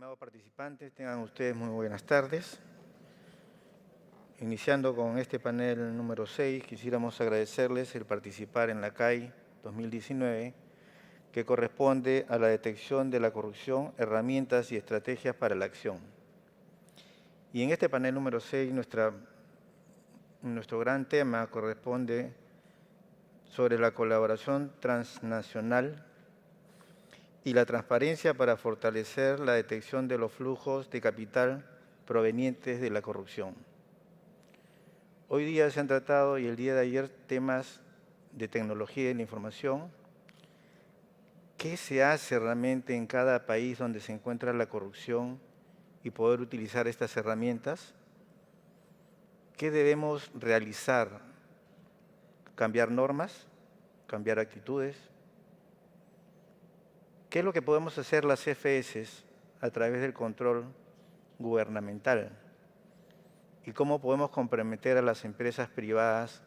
Estimados participantes, tengan ustedes muy buenas tardes. Iniciando con este panel número 6, quisiéramos agradecerles el participar en la CAI 2019, que corresponde a la detección de la corrupción, herramientas y estrategias para la acción. Y en este panel número 6, nuestro gran tema corresponde sobre la colaboración transnacional y la transparencia para fortalecer la detección de los flujos de capital provenientes de la corrupción. Hoy día se han tratado, y el día de ayer, temas de tecnología de la información. ¿Qué se hace realmente en cada país donde se encuentra la corrupción y poder utilizar estas herramientas? ¿Qué debemos realizar? ¿Cambiar normas? ¿Cambiar actitudes? ¿Qué es lo que podemos hacer las CFS a través del control gubernamental? ¿Y cómo podemos comprometer a las empresas privadas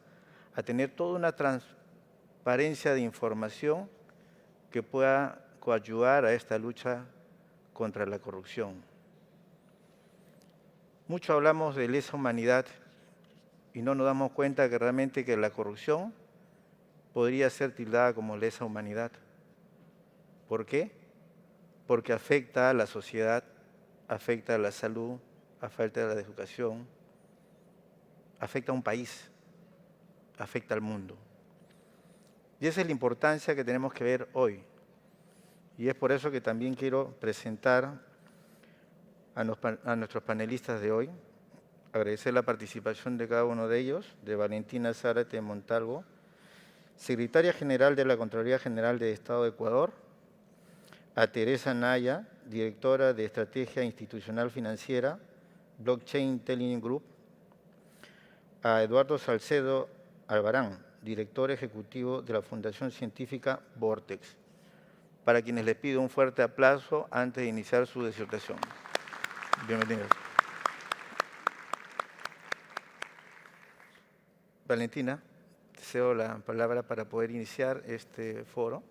a tener toda una transparencia de información que pueda coadyuvar a esta lucha contra la corrupción? Mucho hablamos de lesa humanidad y no nos damos cuenta que realmente la corrupción podría ser tildada como lesa humanidad. ¿Por qué? Porque afecta a la sociedad, afecta a la salud, afecta a la educación, afecta a un país, afecta al mundo. Y esa es la importancia que tenemos que ver hoy. Y es por eso que también quiero presentar a nuestros panelistas de hoy, agradecer la participación de cada uno de ellos, de Valentina Zárate Montalvo, Secretaria General de la Contraloría General del Estado de Ecuador, a Teresa Naya, Directora de Estrategia Institucional Financiera, Blockchain Intelligence Group, a Eduardo Salcedo Albarán, Director Ejecutivo de la Fundación Científica Vortex, para quienes les pido un fuerte aplauso antes de iniciar su disertación. Bienvenidos. Valentina, te cedo la palabra para poder iniciar este foro.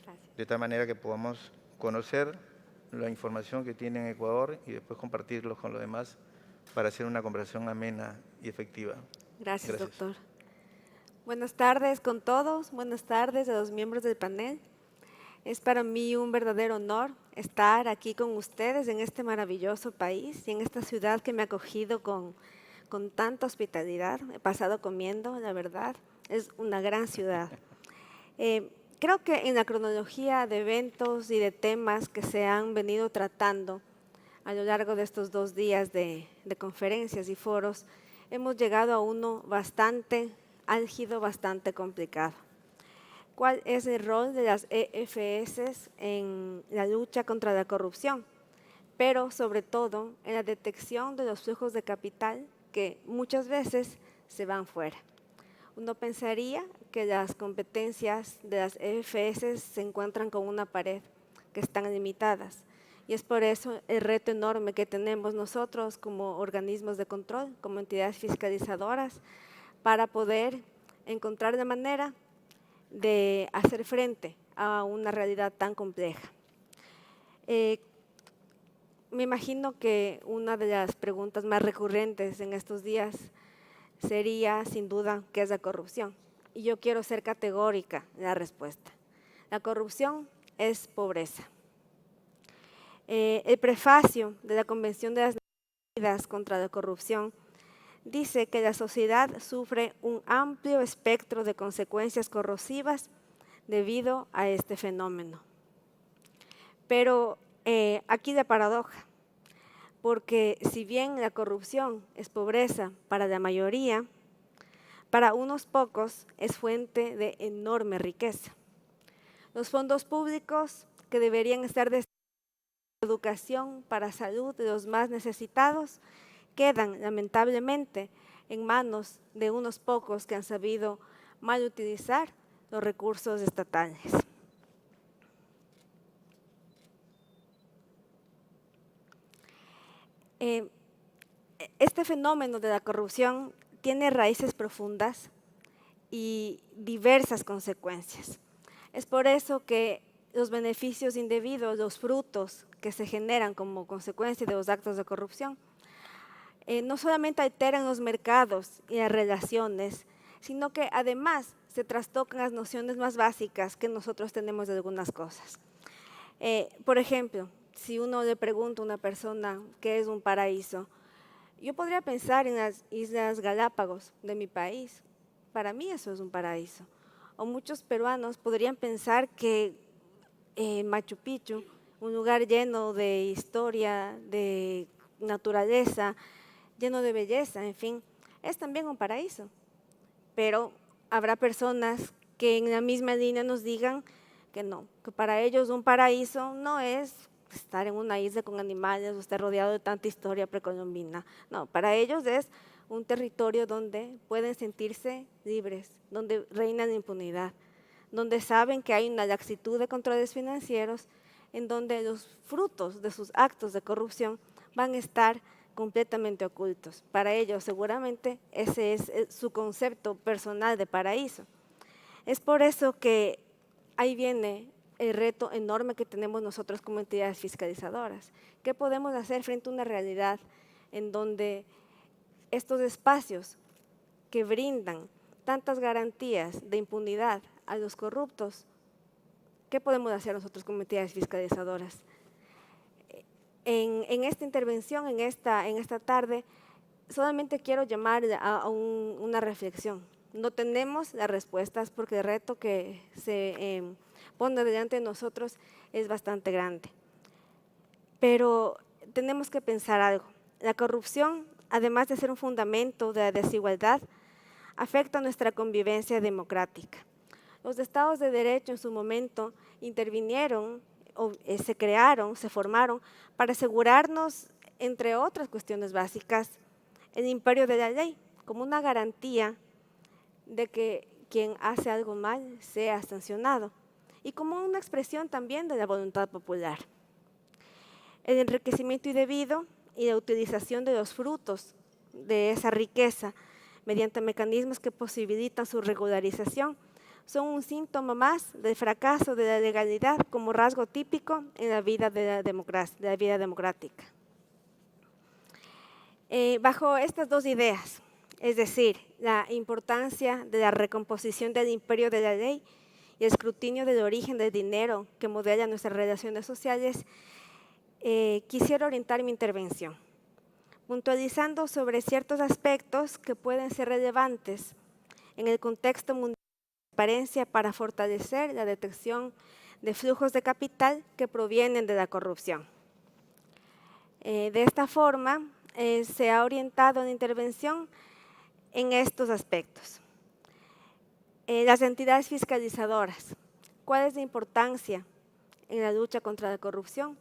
Gracias. De tal manera que podamos conocer la información que tiene en Ecuador y después compartirlo con los demás para hacer una conversación amena y efectiva. Gracias, doctor. Buenas tardes con todos, buenas tardes a los miembros del panel. Es para mí un verdadero honor estar aquí con ustedes en este maravilloso país y en esta ciudad que me ha acogido con tanta hospitalidad. He pasado comiendo, la verdad, es una gran ciudad. Creo que en la cronología de eventos y de temas que se han venido tratando a lo largo de estos 2 días de conferencias y foros, hemos llegado a uno bastante álgido, bastante complicado. ¿Cuál es el rol de las EFS en la lucha contra la corrupción? Pero sobre todo en la detección de los flujos de capital que muchas veces se van fuera. Uno pensaría que las competencias de las EFS se encuentran con una pared, que están limitadas. Y es por eso el reto enorme que tenemos nosotros como organismos de control, como entidades fiscalizadoras, para poder encontrar la manera de hacer frente a una realidad tan compleja. Me imagino que una de las preguntas más recurrentes en estos días sería, sin duda, ¿qué es la corrupción? Y yo quiero ser categórica en la respuesta. La corrupción es pobreza. El prefacio de la Convención de las Naciones Unidas contra la Corrupción dice que la sociedad sufre un amplio espectro de consecuencias corrosivas debido a este fenómeno. Pero aquí la paradoja, porque si bien la corrupción es pobreza para la mayoría, para unos pocos es fuente de enorme riqueza. Los fondos públicos que deberían estar destinados a la educación para salud de los más necesitados quedan lamentablemente en manos de unos pocos que han sabido mal utilizar los recursos estatales. Este fenómeno de la corrupción tiene raíces profundas y diversas consecuencias. Es por eso que los beneficios indebidos, los frutos que se generan como consecuencia de los actos de corrupción, no solamente alteran los mercados y las relaciones, sino que además se trastocan las nociones más básicas que nosotros tenemos de algunas cosas. Por ejemplo, si uno le pregunta a una persona qué es un paraíso, yo podría pensar en las Islas Galápagos de mi país. Para mí eso es un paraíso. O muchos peruanos podrían pensar que Machu Picchu, un lugar lleno de historia, de naturaleza, lleno de belleza, en fin, es también un paraíso. Pero habrá personas que en la misma línea nos digan que no, que para ellos un paraíso no es estar en una isla con animales o estar rodeado de tanta historia precolombina. No, para ellos es un territorio donde pueden sentirse libres, donde reina la impunidad, donde saben que hay una laxitud de controles financieros, en donde los frutos de sus actos de corrupción van a estar completamente ocultos. Para ellos seguramente ese es su concepto personal de paraíso. Es por eso que ahí viene el reto enorme que tenemos nosotros como entidades fiscalizadoras. ¿Qué podemos hacer frente a una realidad en donde estos espacios que brindan tantas garantías de impunidad a los corruptos, qué podemos hacer nosotros como entidades fiscalizadoras? En esta intervención, en esta tarde, solamente quiero llamar a una reflexión. No tenemos las respuestas porque el reto que se pone delante de nosotros es bastante grande. Pero tenemos que pensar algo. La corrupción, además de ser un fundamento de la desigualdad, afecta nuestra convivencia democrática. Los estados de derecho en su momento intervinieron, se crearon, se formaron para asegurarnos, entre otras cuestiones básicas, el imperio de la ley, como una garantía de que quien hace algo mal sea sancionado y como una expresión también de la voluntad popular. El enriquecimiento indebido y la utilización de los frutos de esa riqueza mediante mecanismos que posibilitan su regularización son un síntoma más del fracaso de la legalidad como rasgo típico en la vida de la democracia, de la vida democrática. Bajo estas dos ideas, es decir, la importancia de la recomposición del imperio de la ley y el escrutinio del origen del dinero que modela nuestras relaciones sociales, quisiera orientar mi intervención, puntualizando sobre ciertos aspectos que pueden ser relevantes en el contexto mundial de transparencia para fortalecer la detección de flujos de capital que provienen de la corrupción. De esta forma, se ha orientado la intervención en estos aspectos. Las entidades fiscalizadoras, ¿cuál es la importancia en la lucha contra la corrupción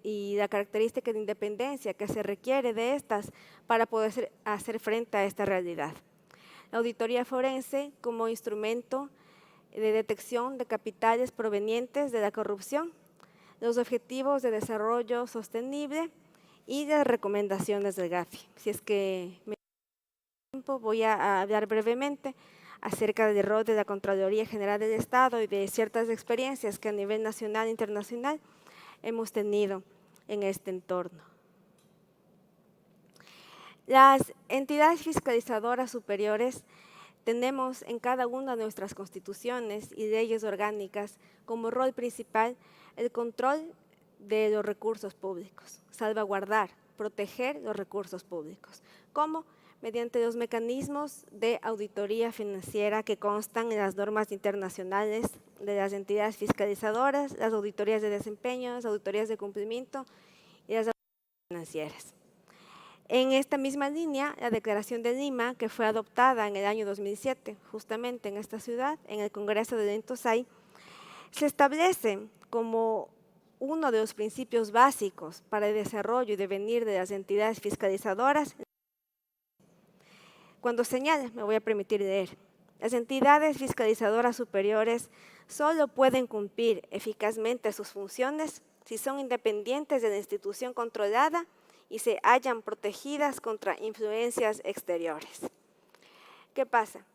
y la característica de independencia que se requiere de estas para poder hacer frente a esta realidad? La auditoría forense como instrumento de detección de capitales provenientes de la corrupción, los objetivos de desarrollo sostenible y las recomendaciones del GAFI. Si es que me da tiempo, voy a hablar brevemente acerca del rol de la Contraloría General del Estado y de ciertas experiencias que a nivel nacional e internacional hemos tenido en este entorno. Las entidades fiscalizadoras superiores tenemos en cada una de nuestras constituciones y leyes orgánicas como rol principal el control de los recursos públicos, salvaguardar, proteger los recursos públicos. ¿Cómo? Mediante los mecanismos de auditoría financiera que constan en las normas internacionales de las entidades fiscalizadoras, las auditorías de desempeño, las auditorías de cumplimiento y las auditorías financieras. En esta misma línea, la Declaración de Lima, que fue adoptada en el año 2007, justamente en esta ciudad, en el Congreso de Intosai, se establece como uno de los principios básicos para el desarrollo y devenir de las entidades fiscalizadoras. Cuando señala, me voy a permitir leer, las entidades fiscalizadoras superiores solo pueden cumplir eficazmente sus funciones si son independientes de la institución controlada y se hallan protegidas contra influencias exteriores. ¿Qué pasa?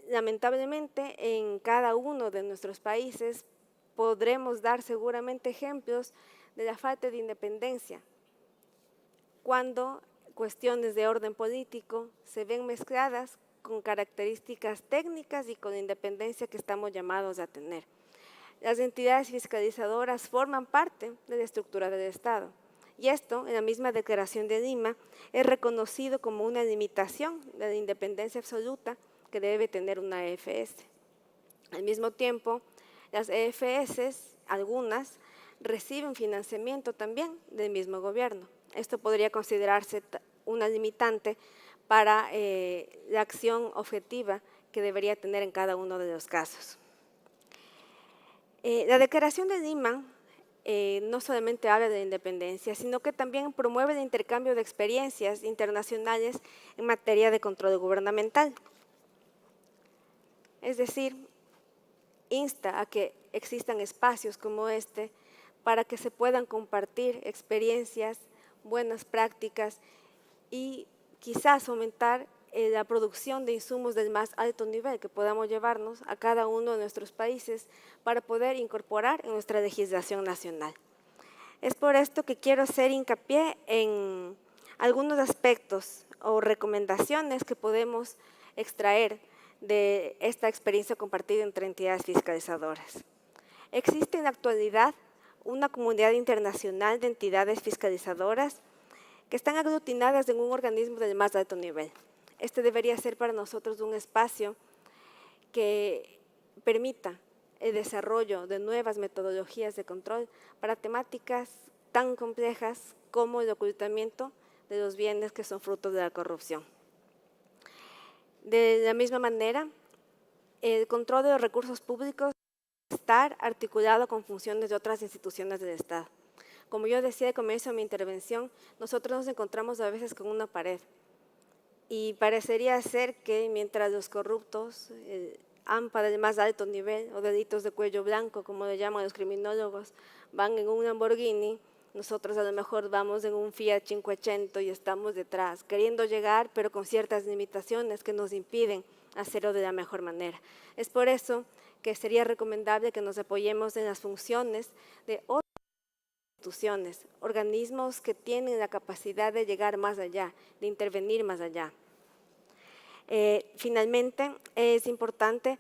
Lamentablemente, en cada uno de nuestros países podremos dar seguramente ejemplos de la falta de independencia, cuando cuestiones de orden político se ven mezcladas con características técnicas y con independencia que estamos llamados a tener. Las entidades fiscalizadoras forman parte de la estructura del Estado. Y esto, en la misma Declaración de Lima, es reconocido como una limitación de la independencia absoluta que debe tener una EFS. Al mismo tiempo, las EFS, algunas, reciben financiamiento también del mismo gobierno. Esto podría considerarse una limitante para la acción objetiva que debería tener en cada uno de los casos. La Declaración de Lima no solamente habla de la independencia, sino que también promueve el intercambio de experiencias internacionales en materia de control gubernamental. Es decir, insta a que existan espacios como este para que se puedan compartir experiencias, buenas prácticas y quizás aumentar la producción de insumos del más alto nivel que podamos llevarnos a cada uno de nuestros países para poder incorporar en nuestra legislación nacional. Es por esto que quiero hacer hincapié en algunos aspectos o recomendaciones que podemos extraer de esta experiencia compartida entre entidades fiscalizadoras. Existe en la actualidad una comunidad internacional de entidades fiscalizadoras que están aglutinadas en un organismo del más alto nivel. Este debería ser para nosotros un espacio que permita el desarrollo de nuevas metodologías de control para temáticas tan complejas como el ocultamiento de los bienes que son frutos de la corrupción. De la misma manera, el control de los recursos públicos debe estar articulado con funciones de otras instituciones del Estado. Como yo decía al comienzo de mi intervención, nosotros nos encontramos a veces con una pared y parecería ser que mientras los corruptos, AMPA del más alto nivel o delitos de cuello blanco, como le llaman los criminólogos, van en un Lamborghini, nosotros a lo mejor vamos en un Fiat 500 y estamos detrás, queriendo llegar, pero con ciertas limitaciones que nos impiden hacerlo de la mejor manera. Es por eso que sería recomendable que nos apoyemos en las funciones de otras instituciones, organismos que tienen la capacidad de llegar más allá, de intervenir más allá. Finalmente, es importante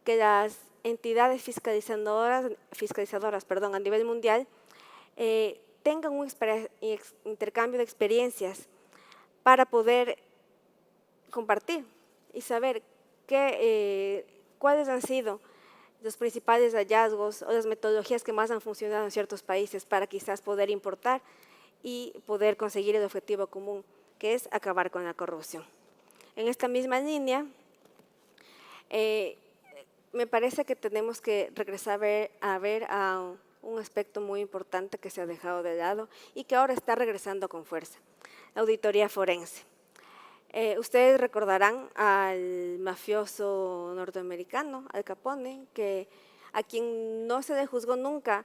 que las entidades fiscalizadoras a nivel mundial tengan un intercambio de experiencias para poder compartir y saber cuáles han sido los principales hallazgos o las metodologías que más han funcionado en ciertos países para quizás poder importar y poder conseguir el objetivo común, que es acabar con la corrupción. En esta misma línea, me parece que tenemos que regresar a ver un aspecto muy importante que se ha dejado de lado y que ahora está regresando con fuerza, la auditoría forense. Ustedes recordarán al mafioso norteamericano, Al Capone, a quien no se le juzgó nunca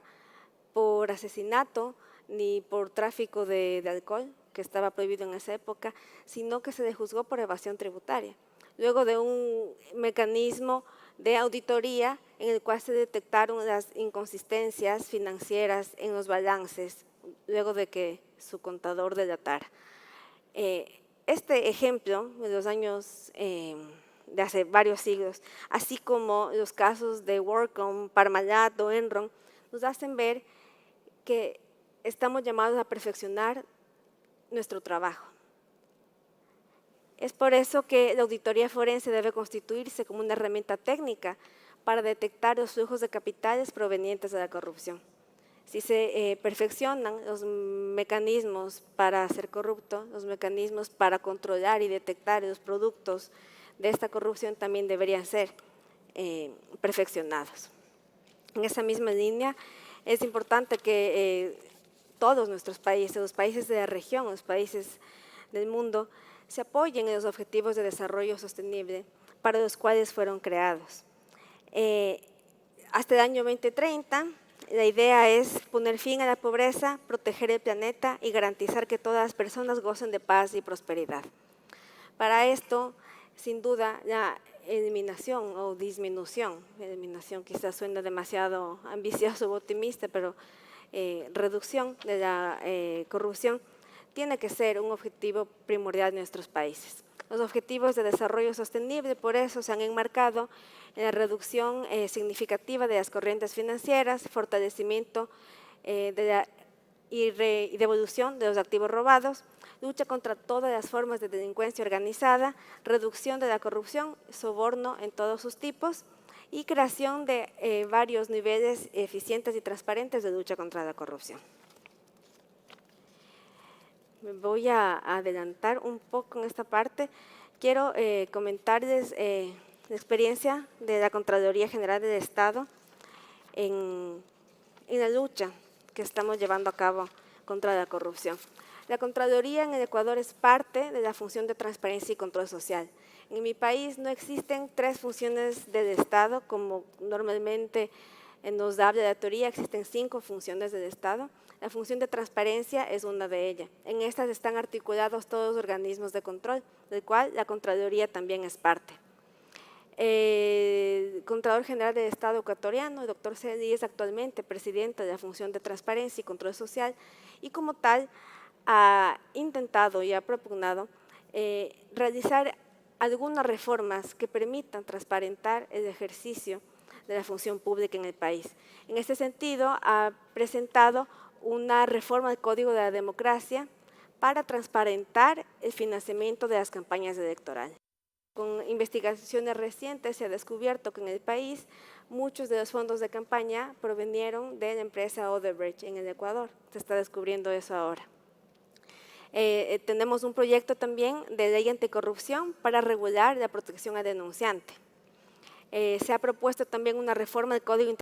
por asesinato ni por tráfico de alcohol, que estaba prohibido en esa época, sino que se le juzgó por evasión tributaria. Luego de un mecanismo de auditoría en el cual se detectaron las inconsistencias financieras en los balances, luego de que su contador delatara. Este ejemplo de los años de hace varios siglos, así como los casos de WorldCom, Parmalat o Enron, nos hacen ver que estamos llamados a perfeccionar nuestro trabajo. Es por eso que la auditoría forense debe constituirse como una herramienta técnica para detectar los flujos de capitales provenientes de la corrupción. Si se perfeccionan los mecanismos para ser corrupto, los mecanismos para controlar y detectar los productos de esta corrupción también deberían ser perfeccionados. En esa misma línea, es importante que todos nuestros países, los países de la región, los países del mundo, se apoyen en los objetivos de desarrollo sostenible para los cuales fueron creados. Hasta el año 2030, la idea es poner fin a la pobreza, proteger el planeta y garantizar que todas las personas gocen de paz y prosperidad. Para esto, sin duda, la eliminación o disminución, eliminación quizás suena demasiado ambicioso o optimista, pero reducción de la corrupción tiene que ser un objetivo primordial de nuestros países. Los objetivos de desarrollo sostenible, por eso, se han enmarcado en la reducción significativa de las corrientes financieras, fortalecimiento y devolución de los activos robados, lucha contra todas las formas de delincuencia organizada, reducción de la corrupción, soborno en todos sus tipos y creación de varios niveles eficientes y transparentes de lucha contra la corrupción. Me voy a adelantar un poco en esta parte. Quiero comentarles la experiencia de la Contraloría General del Estado en la lucha que estamos llevando a cabo contra la corrupción. La Contraloría en el Ecuador es parte de la función de transparencia y control social. En mi país no existen 3 funciones del Estado, como normalmente nos habla la teoría, existen 5 funciones del Estado. La función de transparencia es una de ellas. En estas están articulados todos los organismos de control, del cual la Contraloría también es parte. El Contralor General del Estado ecuatoriano, el doctor Celi, es actualmente presidente de la función de transparencia y control social y como tal ha intentado y ha propugnado realizar algunas reformas que permitan transparentar el ejercicio de la función pública en el país. En este sentido, ha presentado una reforma del Código de la Democracia para transparentar el financiamiento de las campañas electorales. Con investigaciones recientes se ha descubierto que en el país muchos de los fondos de campaña provenieron de la empresa Odebrecht en el Ecuador. Se está descubriendo eso ahora. Tenemos un proyecto también de ley anticorrupción para regular la protección al denunciante. Se ha propuesto también una reforma del Código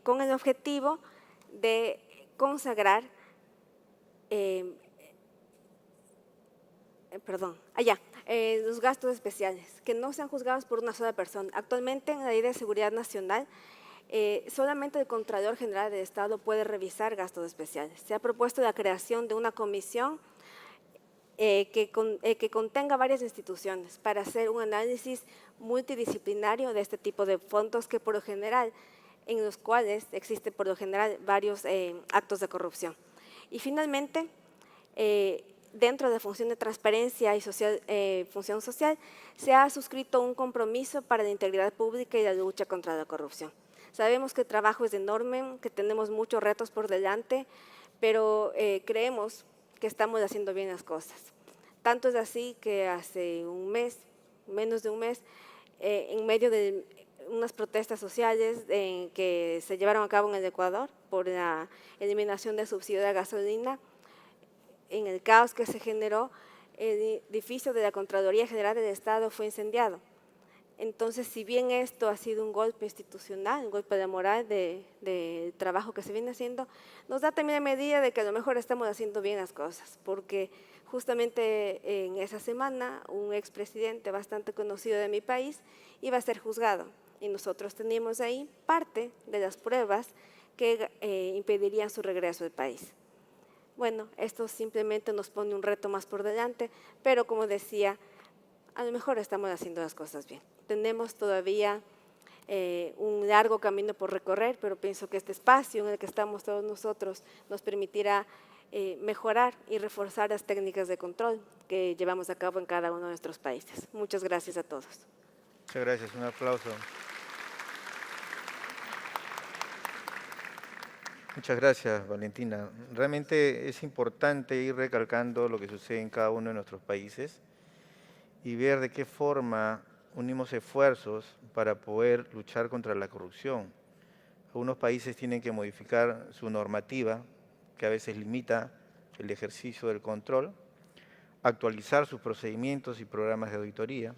con el objetivo de consagrar, los gastos especiales, que no sean juzgados por una sola persona. Actualmente en la Ley de Seguridad Nacional, solamente el Contralor General del Estado puede revisar gastos especiales. Se ha propuesto la creación de una comisión que contenga varias instituciones para hacer un análisis multidisciplinario de este tipo de fondos que por lo general, en los cuales existen por lo general varios actos de corrupción. Y finalmente, dentro de la función de transparencia y función social, se ha suscrito un compromiso para la integridad pública y la lucha contra la corrupción. Sabemos que el trabajo es enorme, que tenemos muchos retos por delante, pero creemos que estamos haciendo bien las cosas. Tanto es así que hace un mes, menos de un mes, en medio de unas protestas sociales que se llevaron a cabo en el Ecuador por la eliminación del subsidio de la gasolina, en el caos que se generó, el edificio de la Contraloría General del Estado fue incendiado. Entonces, si bien esto ha sido un golpe institucional, un golpe de moral del trabajo que se viene haciendo, nos da también la medida de que a lo mejor estamos haciendo bien las cosas, porque justamente en esa semana un expresidente bastante conocido de mi país iba a ser juzgado y nosotros teníamos ahí parte de las pruebas que impedirían su regreso al país. Bueno, esto simplemente nos pone un reto más por delante, pero como decía, a lo mejor estamos haciendo las cosas bien. Tenemos todavía un largo camino por recorrer, pero pienso que este espacio en el que estamos todos nosotros nos permitirá mejorar y reforzar las técnicas de control que llevamos a cabo en cada uno de nuestros países. Muchas gracias a todos. Muchas gracias, un aplauso. Muchas gracias, Valentina. Realmente es importante ir recalcando lo que sucede en cada uno de nuestros países y ver de qué forma unimos esfuerzos para poder luchar contra la corrupción. Algunos países tienen que modificar su normativa, que a veces limita el ejercicio del control, actualizar sus procedimientos y programas de auditoría,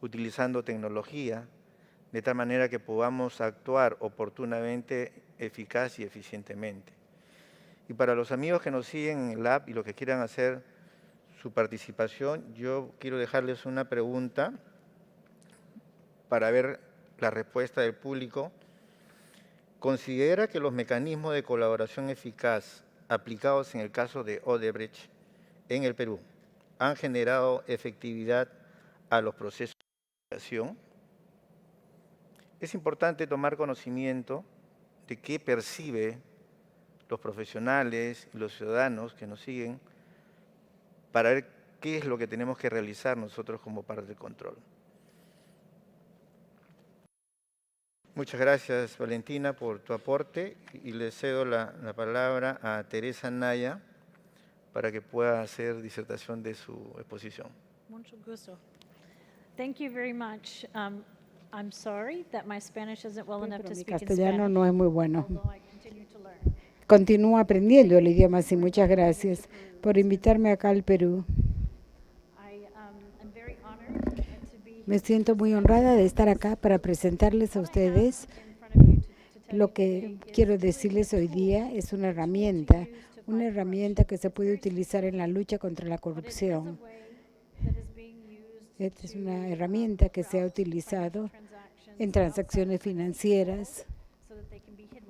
utilizando tecnología, de tal manera que podamos actuar oportunamente, eficaz y eficientemente. Y para los amigos que nos siguen en el app y los que quieran hacer su participación, yo quiero dejarles una pregunta para ver la respuesta del público. ¿Considera que los mecanismos de colaboración eficaz aplicados en el caso de Odebrecht en el Perú han generado efectividad a los procesos de investigación? Es importante tomar conocimiento de qué percibe los profesionales y los ciudadanos que nos siguen para ver qué es lo que tenemos que realizar nosotros como parte del control. Muchas gracias, Valentina, por tu aporte y le cedo la palabra a Teresa Naya para que pueda hacer disertación de su exposición. Mucho gusto. Thank you very much. I'm sorry that my Spanish isn't well enough to Mi speak in castellano Spanish, no es muy bueno. although I continue to learn. Continúo aprendiendo el idioma, sí. Muchas gracias por invitarme acá al Perú. I'm very honored to be Me siento muy honrada de estar acá para presentarles a ustedes. in front of you to tell Lo you que quiero decirles hoy día es una herramienta que se puede utilizar en la lucha contra la corrupción. that is being used Esta es una herramienta que se ha utilizado en transacciones financieras so that they can be hidden.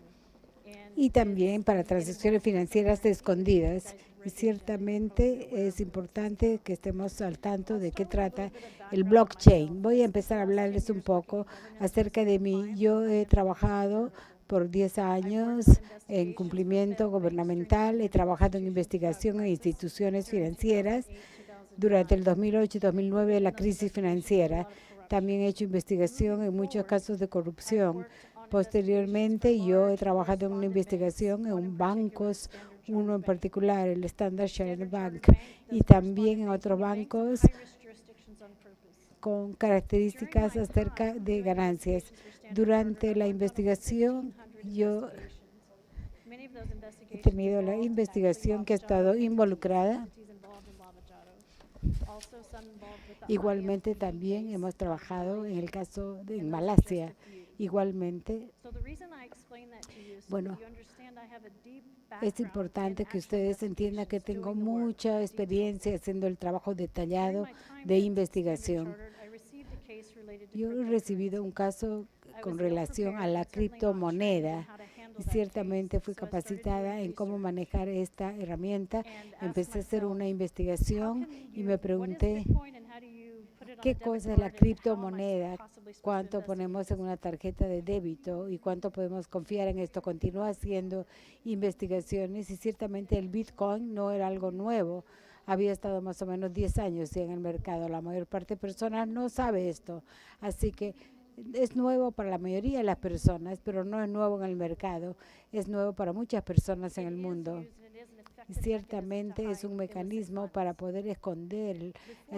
And y también para transacciones financieras escondidas. Y ciertamente es importante que estemos al tanto de qué trata el blockchain. Voy a empezar a hablarles un poco acerca de mí. Yo he trabajado por 10 años en cumplimiento gubernamental, he trabajado en investigación en instituciones financieras durante el 2008 y 2009, la crisis financiera. También he hecho investigación en muchos casos de corrupción. Posteriormente, yo he trabajado en una investigación en bancos, uno en particular, el Standard Chartered Bank, y también en otros bancos jurisdictions on purpose. con características acerca de ganancias. Durante la investigación, yo Many of those he investigations tenido la investigación que ha estado involucrada. entities involved in lavajado. Also some involved with the Igualmente también hemos trabajado en el caso en Malasia. Igualmente, So the reason I explain that to you is so Bueno, that you understand I have a deep es background importante in que actual ustedes entiendan que investigations, tengo doing the work. mucha experiencia haciendo el trabajo During detallado my time de at investigación. Standard Chartered, I received a case related to Yo he recibido un caso con relación a la criptomoneda y ciertamente fui capacitada en cómo manejar esta herramienta. Empecé a hacer una investigación y me pregunté, ¿qué cosa es la criptomoneda? ¿Cuánto ponemos en una tarjeta de débito y cuánto podemos confiar en esto? Continúo haciendo investigaciones y ciertamente el Bitcoin no era algo nuevo. Había estado más o menos 10 años en el mercado. La mayor parte de personas no sabe esto. Así que es nuevo para la mayoría de las personas, pero no es nuevo en el mercado. Es nuevo para muchas personas en el mundo. Y ciertamente es un mecanismo para poder esconder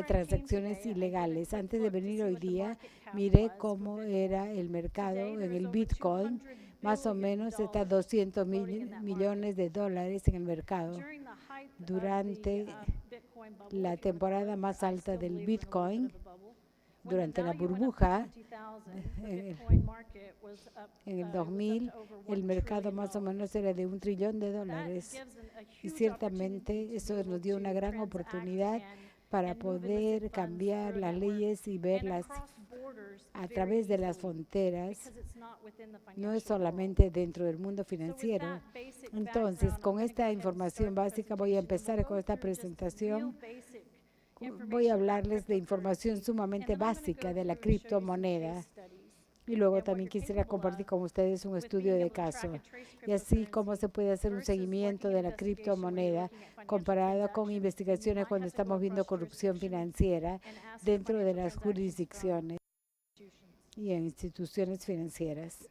transacciones ilegales. Antes de venir hoy día, miré cómo era el mercado en el Bitcoin. Más o menos está 200 millones de dólares en el mercado. Durante la temporada más alta del Bitcoin, durante la burbuja, en el 2000, el mercado más o menos era de $1 trillón. Y ciertamente eso nos dio una gran oportunidad para poder cambiar las leyes y verlas a través de las fronteras. No es solamente dentro del mundo financiero. Entonces, con esta información básica voy a empezar con esta presentación. Voy a hablarles de información sumamente básica de la criptomoneda. Y luego también quisiera compartir con ustedes un estudio de caso y así cómo se puede hacer un seguimiento de la criptomoneda comparado con investigaciones cuando estamos viendo corrupción financiera dentro de las jurisdicciones y en instituciones financieras.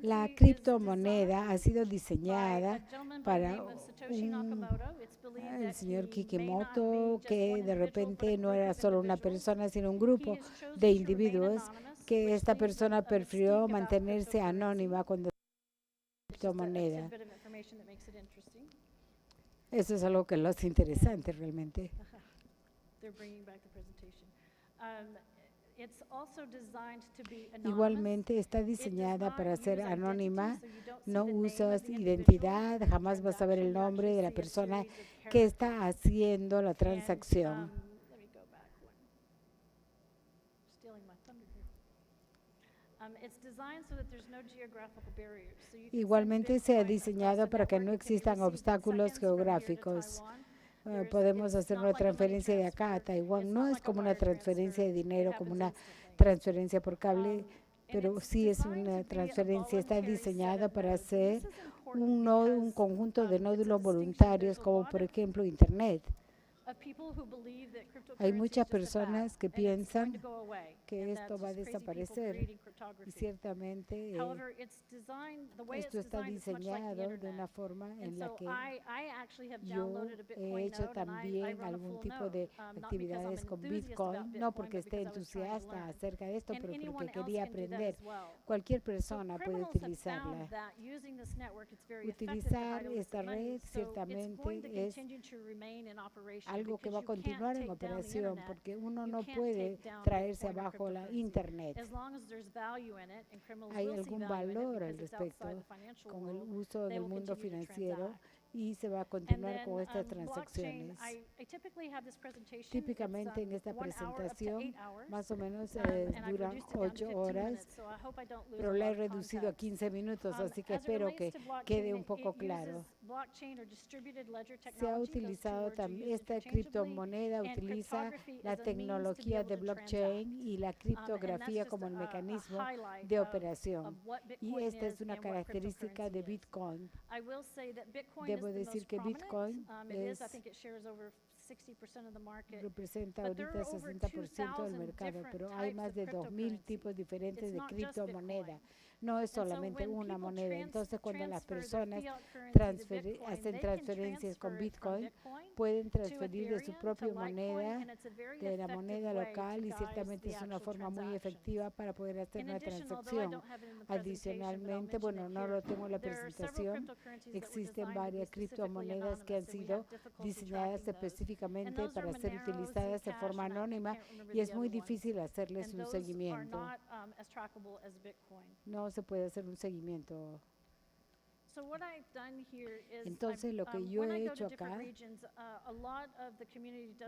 La criptomoneda ha sido diseñada para el señor Kikimoto, que de repente no era solo una persona, sino un grupo de individuos, que esta persona prefirió mantenerse anónima cuando criptomoneda. Eso es algo que lo hace interesante realmente. Igualmente está diseñada para ser anónima, no usas identidad, jamás vas a ver el nombre de la persona que está haciendo la transacción. Igualmente se ha diseñado para que no existan obstáculos geográficos. Podemos hacer una transferencia de acá a Taiwán. No es como una transferencia de dinero, como una transferencia por cable. pero sí es una transferencia, está diseñada para ser un conjunto de nódulos voluntarios, como por ejemplo Internet. Hay muchas personas que piensan que esto va a desaparecer y ciertamente esto está diseñado de una forma en la que yo he hecho también algún tipo de actividades con Bitcoin, no porque esté entusiasta acerca de esto, pero porque quería aprender. Cualquier persona puede utilizarla. Utilizar esta red ciertamente es algo que va a continuar en operación, porque uno no puede traerse abajo la Internet. Hay algún valor al respecto con el uso del mundo financiero y se va a continuar con estas transacciones. Típicamente en esta presentación más o menos dura 8 horas, pero la he reducido a 15 minutos, así que espero que quede un poco claro. Se ha utilizado también, esta criptomoneda utiliza la tecnología de blockchain y la criptografía como el mecanismo de operación. Y esta es una característica de Bitcoin. Debo decir que Bitcoin representa ahorita 60% del mercado, pero hay más de 2,000 tipos diferentes de criptomoneda. No es solamente una moneda. Entonces, cuando las personas hacen transferencias con Bitcoin, pueden transferir de su propia moneda, de la moneda local, y ciertamente es una forma muy efectiva para poder hacer una transacción. Adicionalmente, bueno, no lo tengo en la presentación, existen varias criptomonedas que han sido diseñadas específicamente para ser utilizadas de forma anónima y es muy difícil hacerles un seguimiento. No se puede hacer un seguimiento. Entonces, lo que yo he hecho acá,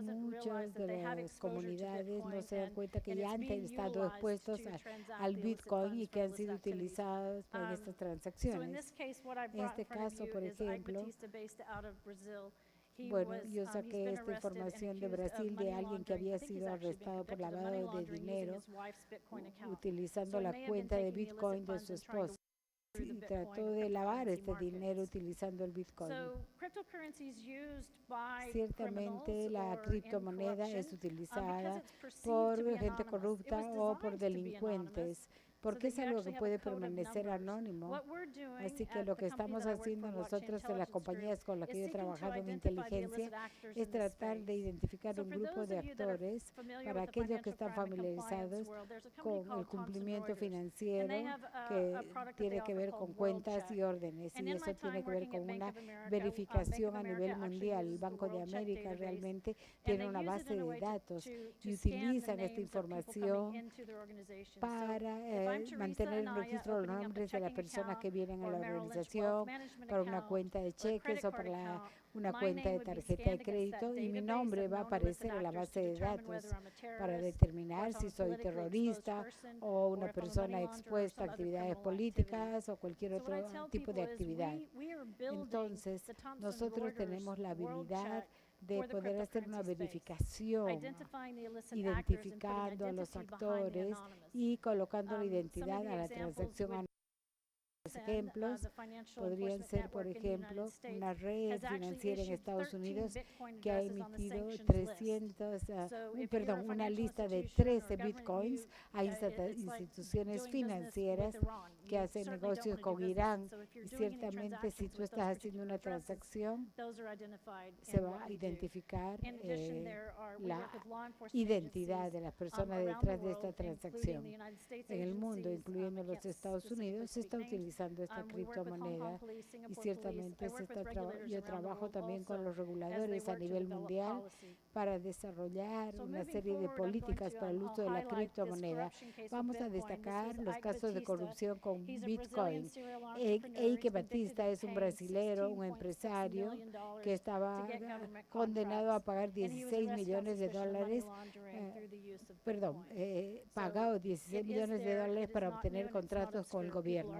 muchas de las comunidades no se dan cuenta que ya han estado expuestos al Bitcoin y que han sido utilizados para estas transacciones. En este caso, por ejemplo, bueno, yo saqué esta información de Brasil de alguien que había sido arrestado por lavado de dinero utilizando la cuenta de Bitcoin de su esposa. Y trató de lavar este dinero utilizando el Bitcoin. Ciertamente la criptomoneda es utilizada por gente corrupta o por delincuentes, porque es algo que puede permanecer anónimo. Así que lo que estamos haciendo nosotros en las compañías con las que yo he trabajado en inteligencia es tratar de identificar un grupo de actores para aquellos que están familiarizados con el cumplimiento financiero que tiene que ver con cuentas y órdenes, y eso tiene que ver con una verificación a nivel mundial. El Banco de América realmente tiene una base de datos y utilizan esta información para mantener el registro de los nombres de las personas que vienen a la organización, para una cuenta de cheques o para una cuenta de tarjeta de crédito, y mi nombre va a aparecer en la base de datos para determinar si soy terrorista o una persona expuesta a actividades políticas o cualquier otro tipo de actividad. Entonces, nosotros tenemos la habilidad de poder hacer una verificación, identificando a los actores y colocando la identidad a la transacción anónima. Ejemplos podrían ser, por ejemplo, una red financiera en Estados Unidos que ha emitido una lista de 13 bitcoins a instituciones financieras que hacen negocios con Irán. Y ciertamente, si tú estás haciendo una transacción, se va a identificar la identidad de las personas detrás de esta transacción. En el mundo, incluyendo los Estados Unidos, se está utilizando esta criptomoneda y ciertamente yo trabajo también con los reguladores a nivel mundial para desarrollar una serie de políticas para el uso de la criptomoneda. Vamos a destacar los casos de corrupción con Bitcoin. Eike Batista es un brasilero, un empresario que estaba condenado a pagar $16 millones, pagado $16 millones para obtener contratos con el gobierno.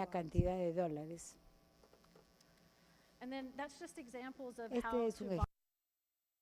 pequeña cantidad de dólares. And then that's just examples of Este how es to un borrow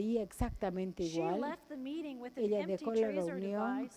creía exactamente She igual. left the meeting with an Ella empty dejó la tracer reunión device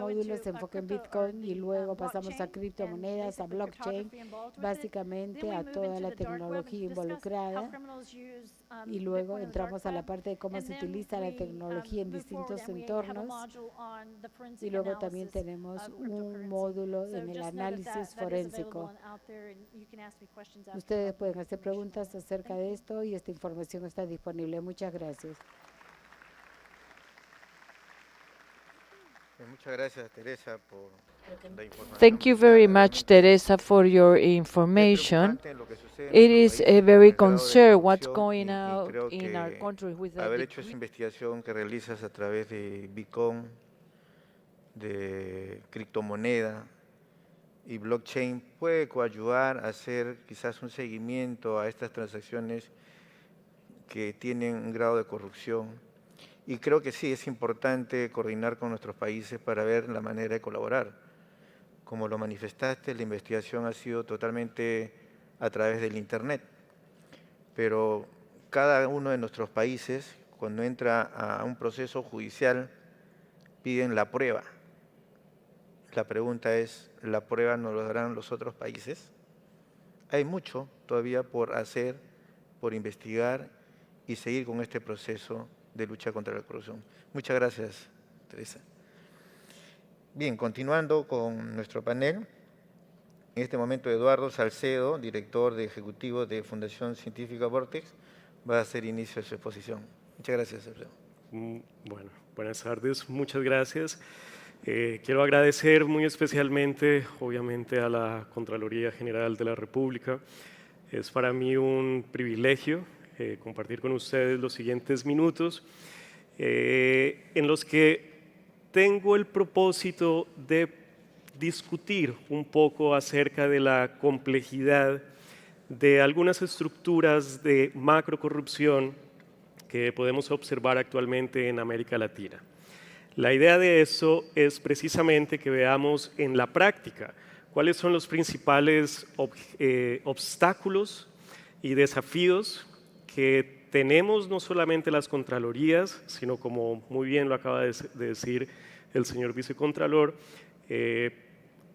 módulo se enfoca en Bitcoin y luego pasamos a criptomonedas, a blockchain, básicamente a toda la tecnología involucrada. Y luego entramos a la parte de cómo se utiliza la tecnología en distintos entornos. Y luego también tenemos un módulo en el análisis forénsico. Ustedes pueden hacer preguntas acerca de esto y esta información está disponible. Muchas gracias. Muchas gracias, Teresa, por la información. Thank you very much, Teresa, for your information. It is a very concern what's going out in our country with the haber hecho esa investigación que realizas a través de Bitcoin, de criptomoneda y blockchain puede coayudar a hacer quizás un seguimiento a estas transacciones que tienen un grado de corrupción. Y creo que sí, es importante coordinar con nuestros países para ver la manera de colaborar. Como lo manifestaste, la investigación ha sido totalmente a través del Internet. Pero cada uno de nuestros países, cuando entra a un proceso judicial, piden la prueba. La pregunta es, ¿la prueba nos lo darán los otros países? Hay mucho todavía por hacer, por investigar y seguir con este proceso de lucha contra la corrupción. Muchas gracias, Teresa. Bien, continuando con nuestro panel, en este momento Eduardo Salcedo, director ejecutivo de Fundación Científica Vortex, va a hacer inicio de su exposición. Muchas gracias, Alfredo. Bueno, buenas tardes, muchas gracias. Quiero agradecer muy especialmente, obviamente, a la Contraloría General de la República. Es para mí un privilegio compartir con ustedes los siguientes minutos en los que tengo el propósito de discutir un poco acerca de la complejidad de algunas estructuras de macrocorrupción que podemos observar actualmente en América Latina. La idea de eso es precisamente que veamos en la práctica cuáles son los principales obstáculos y desafíos que tenemos no solamente las Contralorías, sino como muy bien lo acaba de decir el señor Vicecontralor,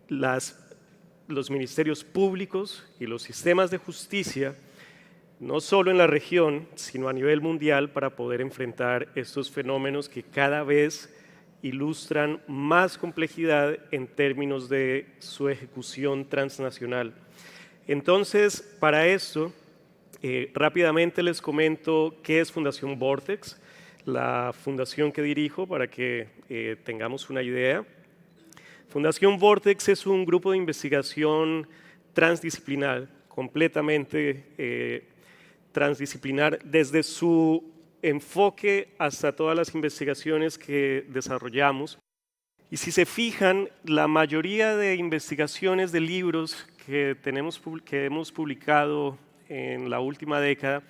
los ministerios públicos y los sistemas de justicia, no solo en la región, sino a nivel mundial, para poder enfrentar estos fenómenos que cada vez ilustran más complejidad en términos de su ejecución transnacional. Entonces, para esto, rápidamente les comento qué es Fundación Vortex, la fundación que dirijo para que tengamos una idea. Fundación Vortex es un grupo de investigación transdisciplinar, completamente transdisciplinar, desde su enfoque hasta todas las investigaciones que desarrollamos. Y si se fijan, la mayoría de investigaciones de libros que hemos publicado en la última década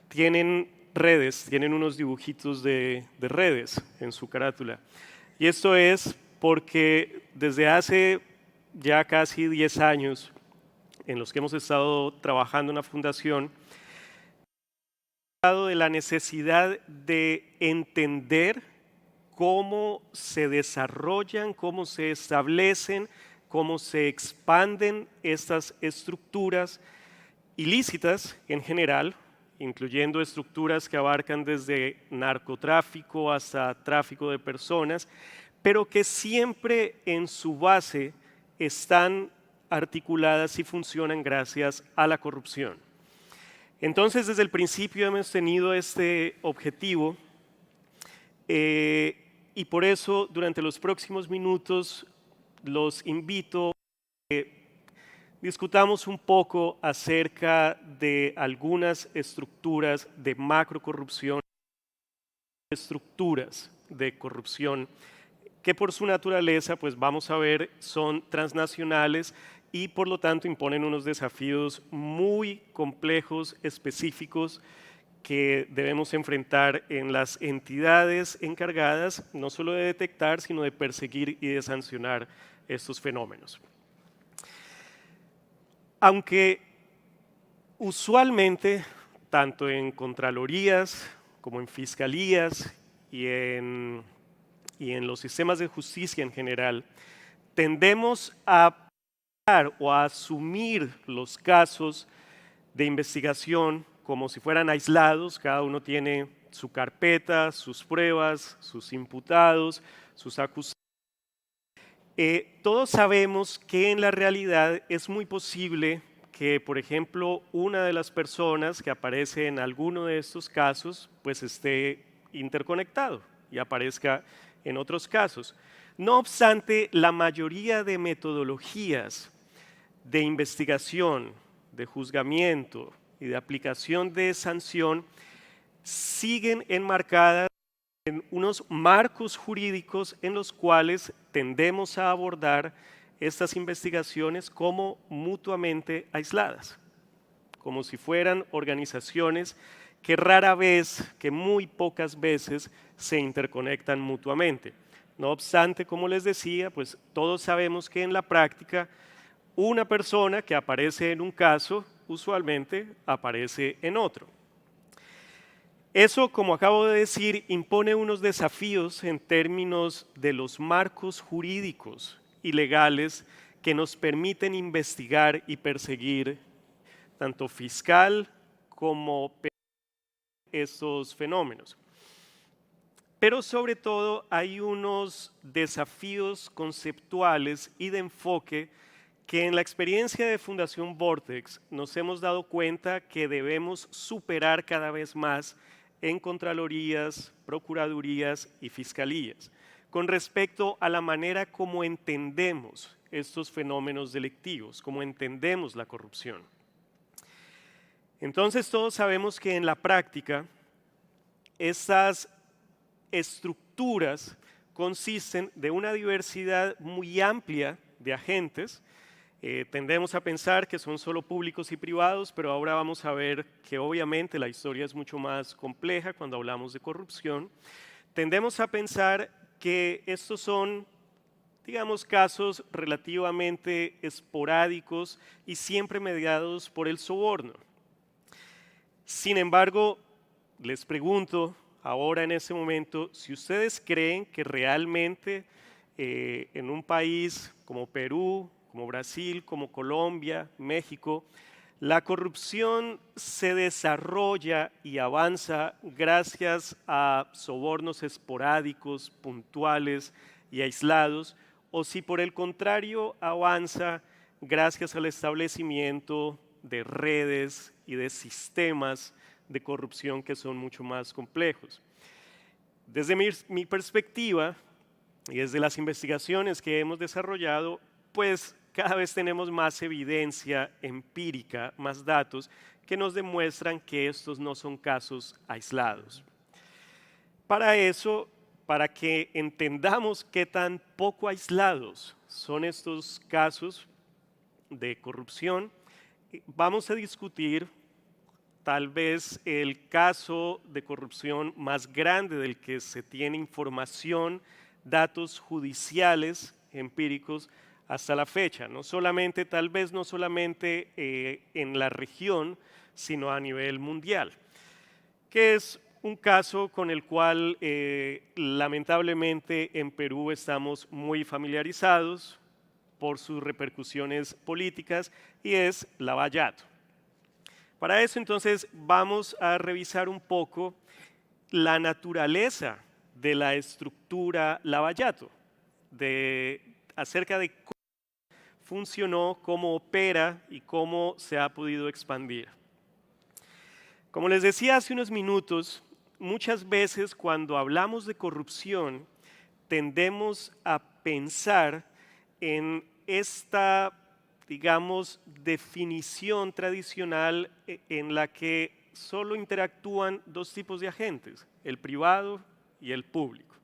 tienen redes, tienen unos dibujitos de redes en su carátula. Y esto es porque desde hace ya casi 10 años en los que hemos estado trabajando en la fundación, hemos hablado de la necesidad de entender cómo se desarrollan, cómo se establecen, cómo se expanden estas estructuras ilícitas en general, incluyendo estructuras que abarcan desde narcotráfico hasta tráfico de personas, pero que siempre en su base están articuladas y funcionan gracias a la corrupción. Entonces, desde el principio hemos tenido este objetivo y por eso durante los próximos minutos los invito a que discutamos un poco acerca de algunas estructuras de macrocorrupción, estructuras de corrupción que por su naturaleza, pues vamos a ver, son transnacionales y por lo tanto imponen unos desafíos muy complejos, específicos, que debemos enfrentar en las entidades encargadas no solo de detectar, sino de perseguir y de sancionar estos fenómenos. Aunque usualmente, tanto en contralorías como en fiscalías y en los sistemas de justicia en general, tendemos a o a asumir los casos de investigación como si fueran aislados, cada uno tiene su carpeta, sus pruebas, sus imputados, sus acusados. Todos sabemos que en la realidad es muy posible que, por ejemplo, una de las personas que aparece en alguno de estos casos, pues esté interconectado y aparezca en otros casos. No obstante, la mayoría de metodologías de investigación, de juzgamiento y de aplicación de sanción siguen enmarcadas en unos marcos jurídicos en los cuales tendemos a abordar estas investigaciones como mutuamente aisladas, como si fueran organizaciones que rara vez, que muy pocas veces se interconectan mutuamente. No obstante, como les decía, pues todos sabemos que en la práctica una persona que aparece en un caso usualmente aparece en otro. Eso, como acabo de decir, impone unos desafíos en términos de los marcos jurídicos y legales que nos permiten investigar y perseguir tanto fiscal como estos fenómenos. Pero sobre todo hay unos desafíos conceptuales y de enfoque que en la experiencia de Fundación Vortex nos hemos dado cuenta que debemos superar cada vez más en contralorías, procuradurías y fiscalías, con respecto a la manera como entendemos estos fenómenos delictivos, como entendemos la corrupción. Entonces todos sabemos que en la práctica estas estructuras consisten de una diversidad muy amplia de agentes. Tendemos a pensar que son solo públicos y privados, pero ahora vamos a ver que obviamente la historia es mucho más compleja cuando hablamos de corrupción. Tendemos a pensar que estos son, digamos, casos relativamente esporádicos y siempre mediados por el soborno. Sin embargo, les pregunto ahora en este momento si ustedes creen que realmente en un país como Perú, como Brasil, como Colombia, México, la corrupción se desarrolla y avanza gracias a sobornos esporádicos, puntuales y aislados, o si por el contrario avanza gracias al establecimiento de redes y de sistemas de corrupción que son mucho más complejos. Desde mi perspectiva y desde las investigaciones que hemos desarrollado, pues cada vez tenemos más evidencia empírica, más datos que nos demuestran que estos no son casos aislados. Para eso, para que entendamos qué tan poco aislados son estos casos de corrupción, vamos a discutir tal vez el caso de corrupción más grande del que se tiene información, datos judiciales empíricos hasta la fecha, no solamente, tal vez no solamente en la región, sino a nivel mundial, que es un caso con el cual lamentablemente en Perú estamos muy familiarizados por sus repercusiones políticas, y es Lavallato. Para eso entonces vamos a revisar un poco la naturaleza de la estructura Lavallato, acerca de cómo funcionó, cómo opera y cómo se ha podido expandir. Como les decía hace unos minutos, muchas veces cuando hablamos de corrupción tendemos a pensar en esta, digamos, definición tradicional en la que solo interactúan dos tipos de agentes, el privado y el público.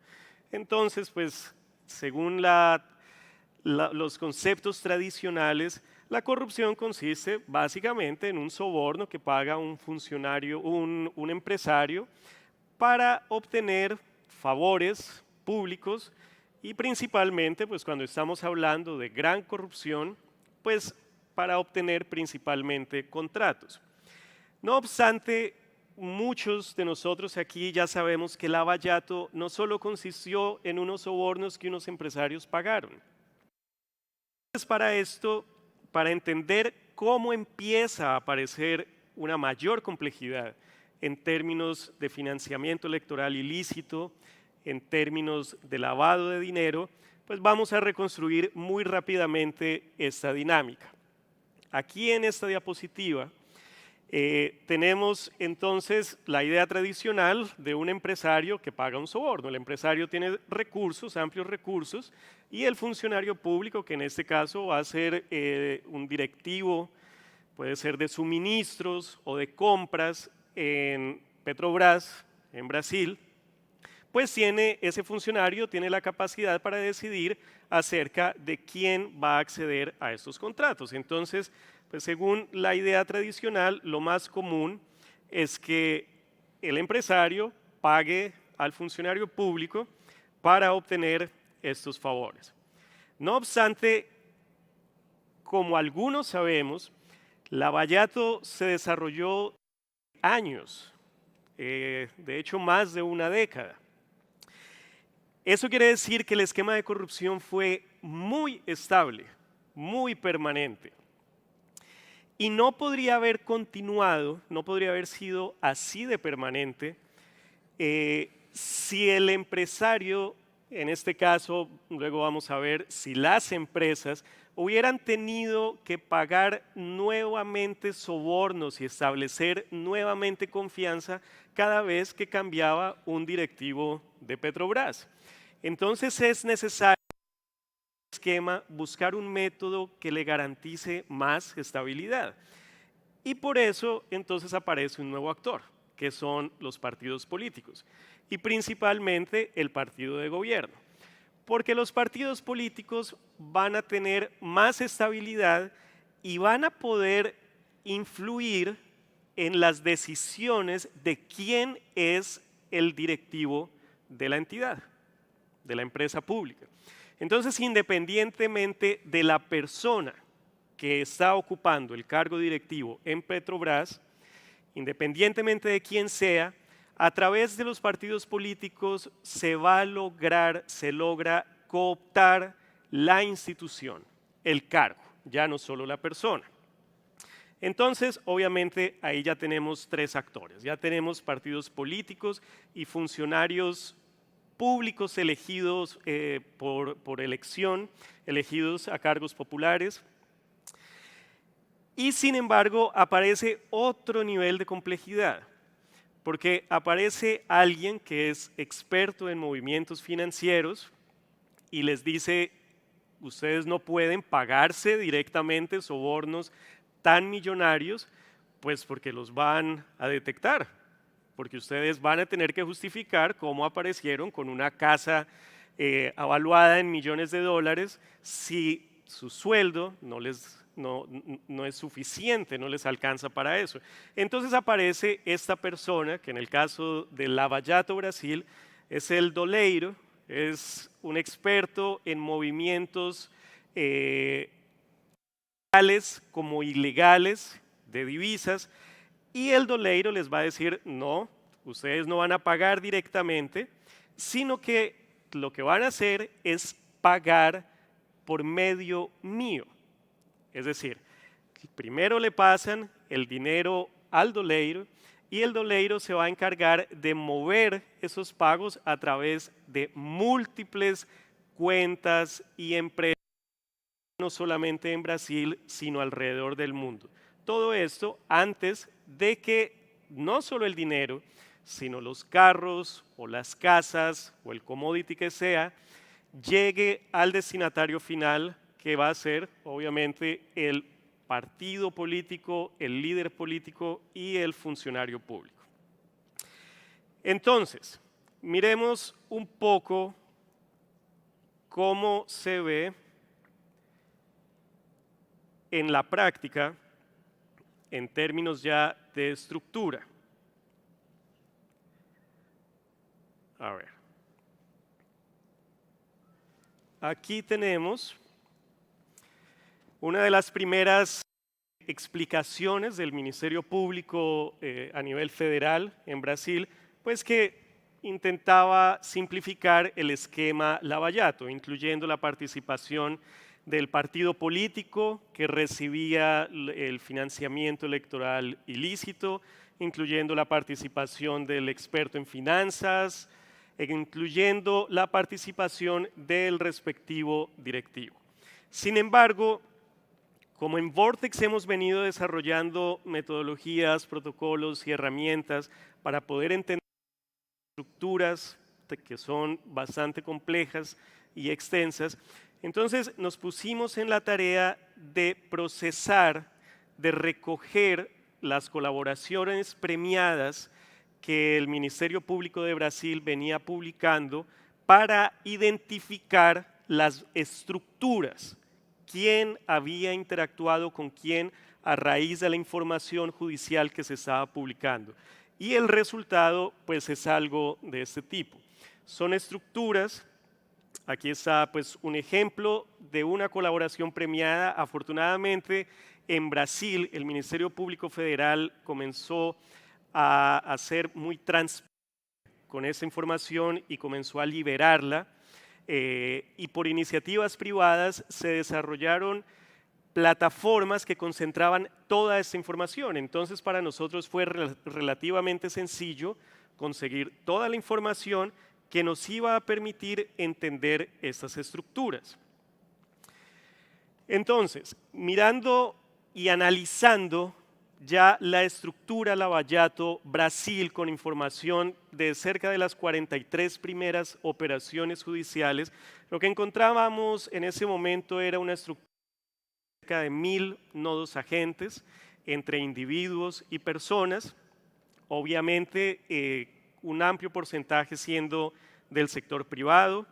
Entonces, pues, según los conceptos tradicionales, la corrupción consiste básicamente en un soborno que paga un funcionario, un empresario, para obtener favores públicos y principalmente, pues cuando estamos hablando de gran corrupción, pues para obtener principalmente contratos. No obstante, muchos de nosotros aquí ya sabemos que Lavallato no solo consistió en unos sobornos que unos empresarios pagaron. Para esto, para entender cómo empieza a aparecer una mayor complejidad en términos de financiamiento electoral ilícito, en términos de lavado de dinero, pues vamos a reconstruir muy rápidamente esta dinámica. Aquí en esta diapositiva Tenemos entonces la idea tradicional de un empresario que paga un soborno. El empresario tiene recursos, amplios recursos, y el funcionario público, que en este caso va a ser un directivo, puede ser de suministros o de compras en Petrobras, en Brasil, pues ese funcionario tiene la capacidad para decidir acerca de quién va a acceder a estos contratos. Entonces, pues según la idea tradicional, lo más común es que el empresario pague al funcionario público para obtener estos favores. No obstante, como algunos sabemos, Lavallato se desarrolló años, de hecho más de una década. Eso quiere decir que el esquema de corrupción fue muy estable, muy permanente. Y no podría haber continuado, no podría haber sido así de permanente si el empresario, en este caso, luego vamos a ver si las empresas hubieran tenido que pagar nuevamente sobornos y establecer nuevamente confianza cada vez que cambiaba un directivo de Petrobras. Entonces es necesario esquema buscar un método que le garantice más estabilidad. Y por eso entonces aparece un nuevo actor, que son los partidos políticos, y principalmente el partido de gobierno. Porque los partidos políticos van a tener más estabilidad y van a poder influir en las decisiones de quién es el directivo de la entidad, de la empresa pública. Entonces, independientemente de la persona que está ocupando el cargo directivo en Petrobras, independientemente de quién sea, a través de los partidos políticos se logra cooptar la institución, el cargo, ya no solo la persona. Entonces, obviamente, ahí ya tenemos tres actores. Ya tenemos partidos políticos y funcionarios públicos elegidos por elección, elegidos a cargos populares. Y sin embargo, aparece otro nivel de complejidad, porque aparece alguien que es experto en movimientos financieros y les dice, ustedes no pueden pagarse directamente sobornos tan millonarios, pues porque los van a detectar, porque ustedes van a tener que justificar cómo aparecieron con una casa avaluada en millones de dólares si su sueldo no es suficiente, no les alcanza para eso. Entonces aparece esta persona, que en el caso de Lavallato Brasil es el doleiro, es un experto en movimientos legales como ilegales de divisas, y el doleiro les va a decir, no, ustedes no van a pagar directamente, sino que lo que van a hacer es pagar por medio mío. Es decir, primero le pasan el dinero al doleiro y el doleiro se va a encargar de mover esos pagos a través de múltiples cuentas y empresas, no solamente en Brasil, sino alrededor del mundo. Todo esto antes de que no solo el dinero, sino los carros o las casas o el commodity que sea, llegue al destinatario final, que va a ser obviamente el partido político, el líder político y el funcionario público. Entonces, miremos un poco cómo se ve en la práctica en términos ya de estructura. A ver. Aquí tenemos una de las primeras explicaciones del Ministerio Público a nivel federal en Brasil, pues que intentaba simplificar el esquema Lavallato, incluyendo la participación del partido político que recibía el financiamiento electoral ilícito, incluyendo la participación del experto en finanzas, incluyendo la participación del respectivo directivo. Sin embargo, Como en Vortex hemos venido desarrollando metodologías, protocolos y herramientas para poder entender estructuras que son bastante complejas y extensas, entonces nos pusimos en la tarea de procesar, de recoger las colaboraciones premiadas que el Ministerio Público de Brasil venía publicando para identificar las estructuras, quién había interactuado con quién a raíz de la información judicial que se estaba publicando. Y el resultado pues es algo de este tipo. Son estructuras, aquí está pues un ejemplo de una colaboración premiada. Afortunadamente en Brasil el Ministerio Público Federal comenzó a ser muy transparente con esa información y comenzó a liberarla. Y por iniciativas privadas se desarrollaron plataformas que concentraban toda esta información. Entonces para nosotros fue relativamente sencillo conseguir toda la información que nos iba a permitir entender estas estructuras. Entonces, mirando y analizando ya la estructura Lava-Jato Brasil con información de cerca de las 43 primeras operaciones judiciales, lo que encontrábamos en ese momento era una estructura de cerca de 1000 nodos agentes entre individuos y personas, obviamente un amplio porcentaje siendo del sector privado.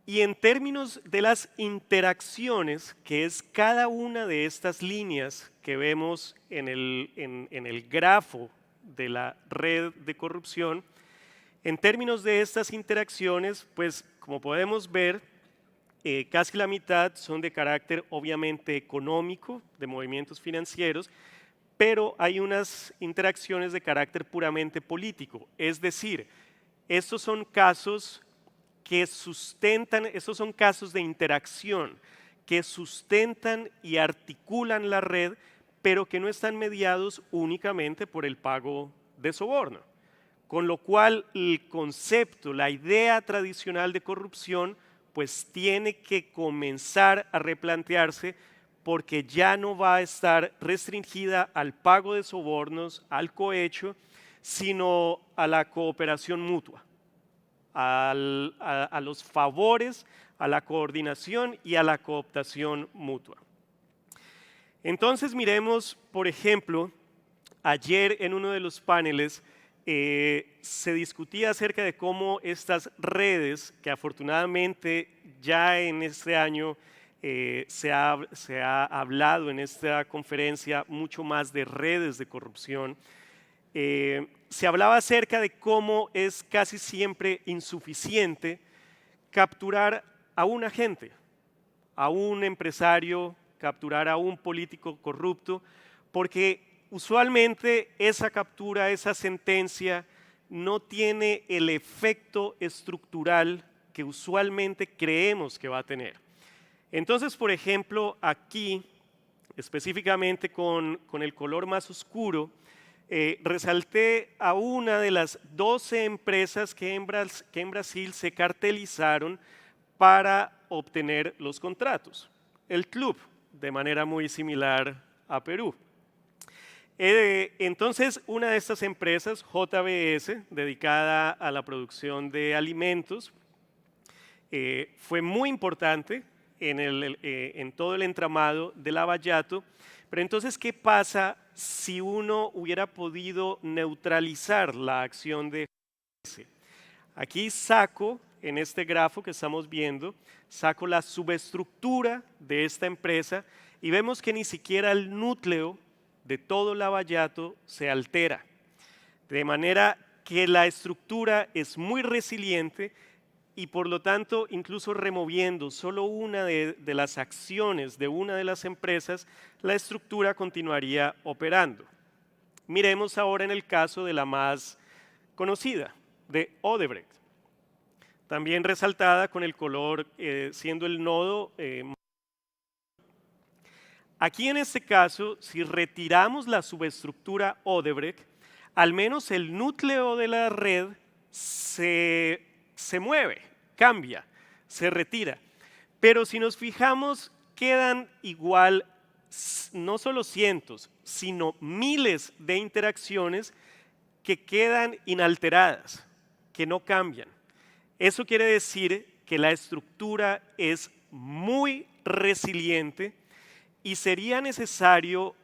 Y en términos de las interacciones, que es cada una de estas líneas que vemos en el grafo de la red de corrupción, en términos de estas interacciones, pues como podemos ver, casi la mitad son de carácter obviamente económico, de movimientos financieros, pero hay unas interacciones de carácter puramente político. Es decir, estos son casos que sustentan, estos son casos de interacción que sustentan y articulan la red, pero que no están mediados únicamente por el pago de soborno. Con lo cual el concepto, la idea tradicional de corrupción, pues tiene que comenzar a replantearse porque ya no va a estar restringida al pago de sobornos, al cohecho, sino a la cooperación mutua, a los favores, a la coordinación y a la cooptación mutua. Entonces miremos, por ejemplo, ayer en uno de los paneles se discutía acerca de cómo estas redes, que afortunadamente ya en este año se ha hablado en esta conferencia mucho más de redes de corrupción, se hablaba acerca de cómo es casi siempre insuficiente capturar a un agente, a un empresario, capturar a un político corrupto, porque usualmente esa captura, esa sentencia, no tiene el efecto estructural que usualmente creemos que va a tener. Entonces, por ejemplo, aquí, específicamente con el color más oscuro, resalté a una de las 12 empresas que en Brasil se cartelizaron para obtener los contratos. El club, de manera muy similar a Perú. Entonces, una de estas empresas, JBS, dedicada a la producción de alimentos, fue muy importante en todo el entramado de Lava-Jato. Pero entonces, ¿qué pasa si uno hubiera podido neutralizar la acción de JBS? Aquí saco, en este grafo que estamos viendo, saco la subestructura de esta empresa y vemos que ni siquiera el núcleo de todo Lava-Jato se altera. De manera que la estructura es muy resiliente y por lo tanto, incluso removiendo solo una de las acciones de una de las empresas, la estructura continuaría operando. Miremos ahora en el caso de la más conocida, de Odebrecht. También resaltada con el color siendo el nodo. Aquí en este caso, si retiramos la subestructura Odebrecht, al menos el núcleo de la red se mueve, cambia, se retira. Pero si nos fijamos quedan igual no solo cientos, sino miles de interacciones que quedan inalteradas, que no cambian. Eso quiere decir que la estructura es muy resiliente y sería necesario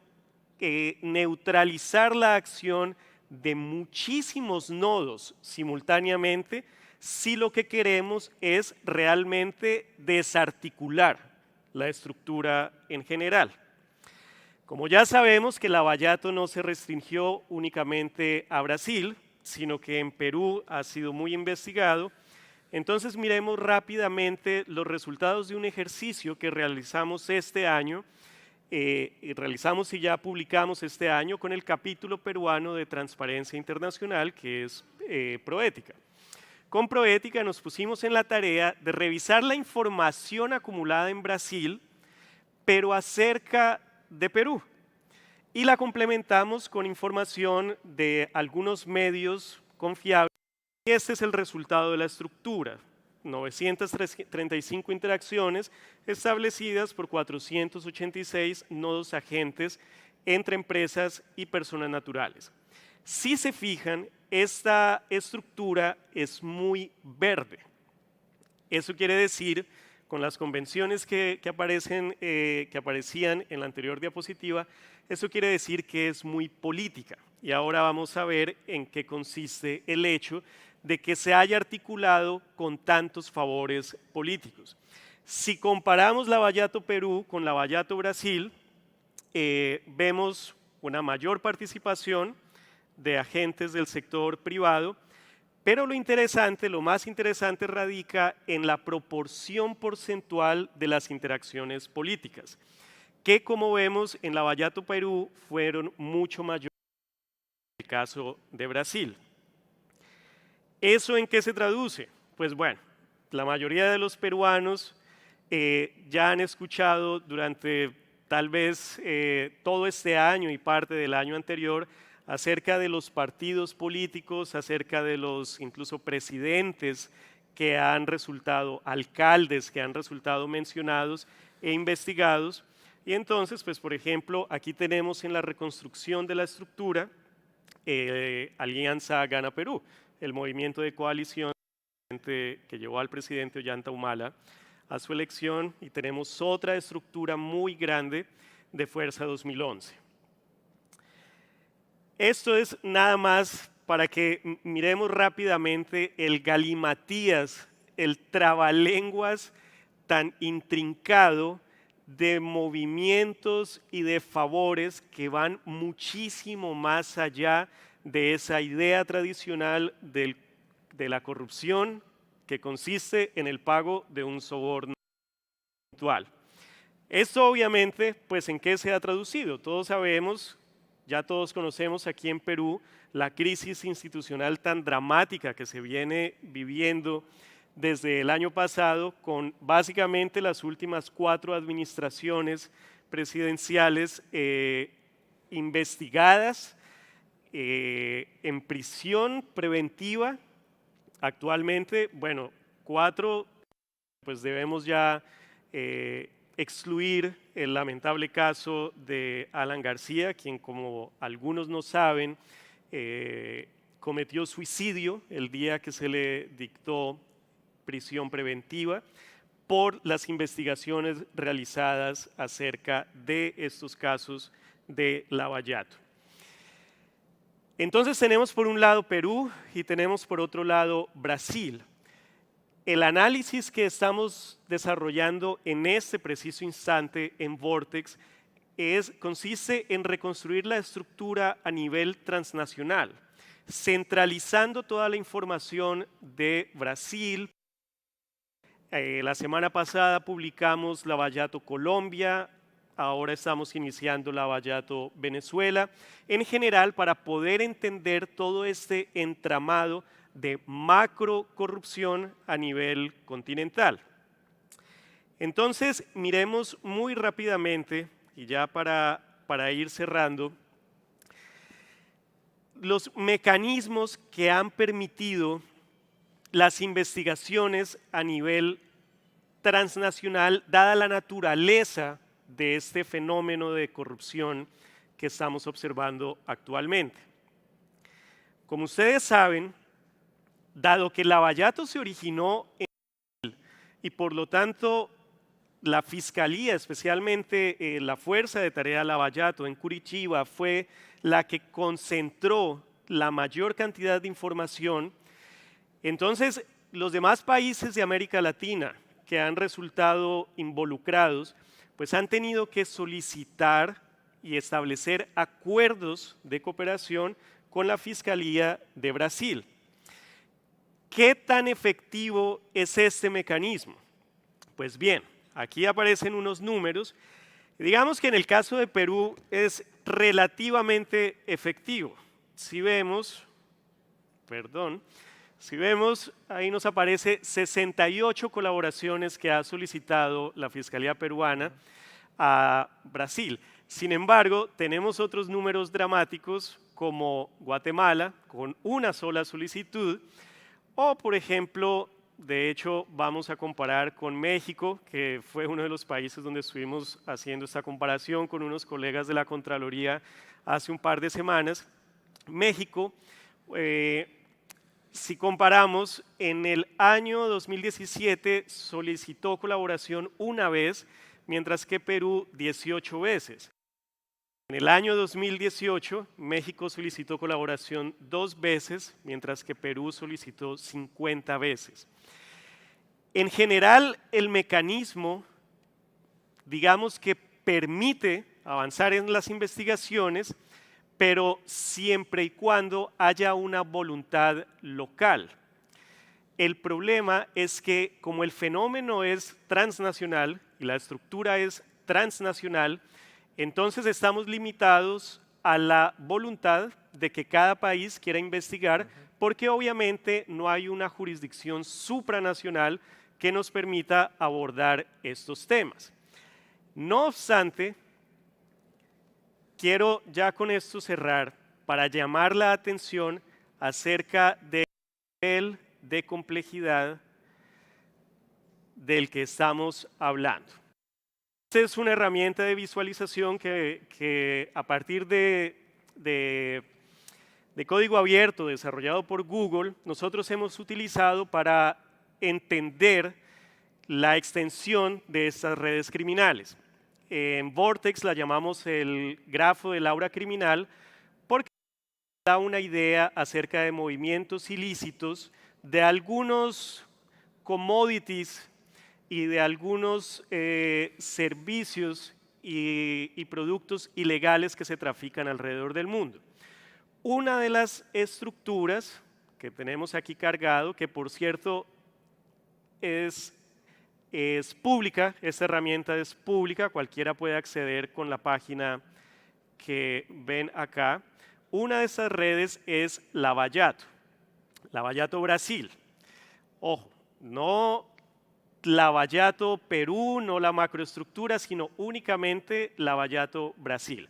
neutralizar la acción de muchísimos nodos simultáneamente si lo que queremos es realmente desarticular la estructura en general. Como ya sabemos que Lavallato no se restringió únicamente a Brasil, sino que en Perú ha sido muy investigado, entonces miremos rápidamente los resultados de un ejercicio que realizamos este año, realizamos y ya publicamos este año con el capítulo peruano de Transparencia Internacional, que es Proética. Con Proética nos pusimos en la tarea de revisar la información acumulada en Brasil, pero acerca de Perú. Y la complementamos con información de algunos medios confiables. Y este es el resultado de la estructura. 935 interacciones establecidas por 486 nodos agentes entre empresas y personas naturales. Si se fijan, esta estructura es muy verde. Eso quiere decir, con las convenciones que aparecían en la anterior diapositiva, eso quiere decir que es muy política. Y ahora vamos a ver en qué consiste el hecho de que se haya articulado con tantos favores políticos. Si comparamos Lavallato Perú con Lavallato Brasil, vemos una mayor participación de agentes del sector privado, pero lo más interesante radica en la proporción porcentual de las interacciones políticas, que como vemos en Lavallato Perú fueron mucho mayores que en el caso de Brasil. ¿Eso en qué se traduce? Pues bueno, la mayoría de los peruanos ya han escuchado durante tal vez todo este año y parte del año anterior acerca de los partidos políticos, acerca de los incluso presidentes que han resultado, alcaldes que han resultado mencionados e investigados. Y entonces, pues por ejemplo, aquí tenemos en la reconstrucción de la estructura Alianza Gana Perú, el movimiento de coalición que llevó al presidente Ollanta Humala a su elección, y tenemos otra estructura muy grande de Fuerza 2011. Esto es nada más para que miremos rápidamente el galimatías, el trabalenguas tan intrincado de movimientos y de favores que van muchísimo más allá de esa idea tradicional de la corrupción que consiste en el pago de un soborno puntual. Esto obviamente, pues ¿en qué se ha traducido? Todos sabemos, ya todos conocemos aquí en Perú la crisis institucional tan dramática que se viene viviendo desde el año pasado, con básicamente las últimas 4 administraciones presidenciales investigadas en prisión preventiva. Actualmente, bueno, 4, pues debemos ya excluir el lamentable caso de Alan García, quien, como algunos no saben, cometió suicidio el día que se le dictó prisión preventiva por las investigaciones realizadas acerca de estos casos de Lavallato. Entonces tenemos por un lado Perú y tenemos por otro lado Brasil. El análisis que estamos desarrollando en este preciso instante en Vortex consiste en reconstruir la estructura a nivel transnacional, centralizando toda la información de Brasil. La semana pasada publicamos Lavallato Colombia, ahora estamos iniciando Lavallato Venezuela, en general para poder entender todo este entramado de macro corrupción a nivel continental. Entonces, miremos muy rápidamente, y ya para ir cerrando, los mecanismos que han permitido las investigaciones a nivel transnacional dada la naturaleza de este fenómeno de corrupción que estamos observando actualmente. Como ustedes saben, dado que Lavallato se originó en Brasil y por lo tanto la Fiscalía, especialmente la Fuerza de Tarea Lavallato en Curitiba, fue la que concentró la mayor cantidad de información, entonces los demás países de América Latina que han resultado involucrados, pues han tenido que solicitar y establecer acuerdos de cooperación con la Fiscalía de Brasil. ¿Qué tan efectivo es este mecanismo? Pues bien, aquí aparecen unos números. Digamos que en el caso de Perú es relativamente efectivo. Si vemos, ahí nos aparece 68 colaboraciones que ha solicitado la Fiscalía peruana a Brasil. Sin embargo, tenemos otros números dramáticos como Guatemala, con una sola solicitud, o por ejemplo, de hecho, vamos a comparar con México, que fue uno de los países donde estuvimos haciendo esta comparación con unos colegas de la Contraloría hace un par de semanas. México, si comparamos, en el año 2017 solicitó colaboración una vez, mientras que Perú 18 veces. En el año 2018, México solicitó colaboración 2 veces, mientras que Perú solicitó 50 veces. En general, el mecanismo, digamos que permite avanzar en las investigaciones, pero siempre y cuando haya una voluntad local. El problema es que como el fenómeno es transnacional y la estructura es transnacional, entonces estamos limitados a la voluntad de que cada país quiera investigar, porque obviamente no hay una jurisdicción supranacional que nos permita abordar estos temas. No obstante, quiero ya con esto cerrar para llamar la atención acerca del nivel de complejidad del que estamos hablando. Esta es una herramienta de visualización que a partir de código abierto desarrollado por Google, nosotros hemos utilizado para entender la extensión de estas redes criminales. En Vortex la llamamos el grafo del aura criminal porque da una idea acerca de movimientos ilícitos de algunos commodities y de algunos servicios y productos ilegales que se trafican alrededor del mundo. Una de las estructuras que tenemos aquí cargado, que por cierto es pública, esta herramienta es pública, cualquiera puede acceder con la página que ven acá. Una de esas redes es Lavallato Brasil. Ojo, no Lavallato Perú, no la macroestructura, sino únicamente Lavallato Brasil.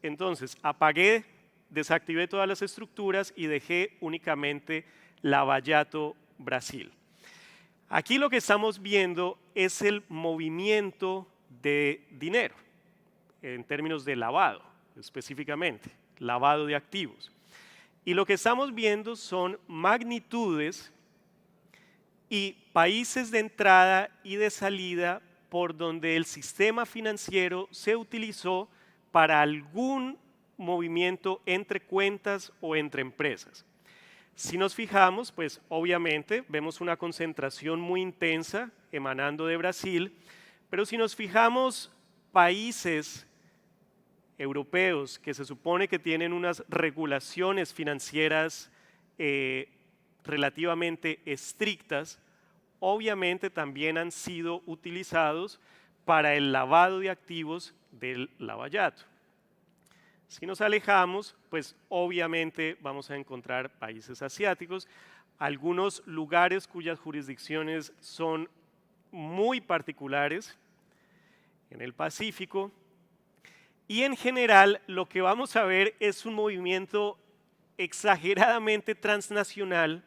Entonces apagué, desactivé todas las estructuras y dejé únicamente Lavallato Brasil. Aquí lo que estamos viendo es el movimiento de dinero, en términos de lavado, específicamente, lavado de activos. Y lo que estamos viendo son magnitudes y países de entrada y de salida por donde el sistema financiero se utilizó para algún movimiento entre cuentas o entre empresas. Si nos fijamos, pues obviamente vemos una concentración muy intensa emanando de Brasil, pero si nos fijamos países europeos que se supone que tienen unas regulaciones financieras relativamente estrictas, obviamente también han sido utilizados para el lavado de activos del lavallato. Si nos alejamos, pues obviamente vamos a encontrar países asiáticos, algunos lugares cuyas jurisdicciones son muy particulares en el Pacífico, y en general lo que vamos a ver es un movimiento exageradamente transnacional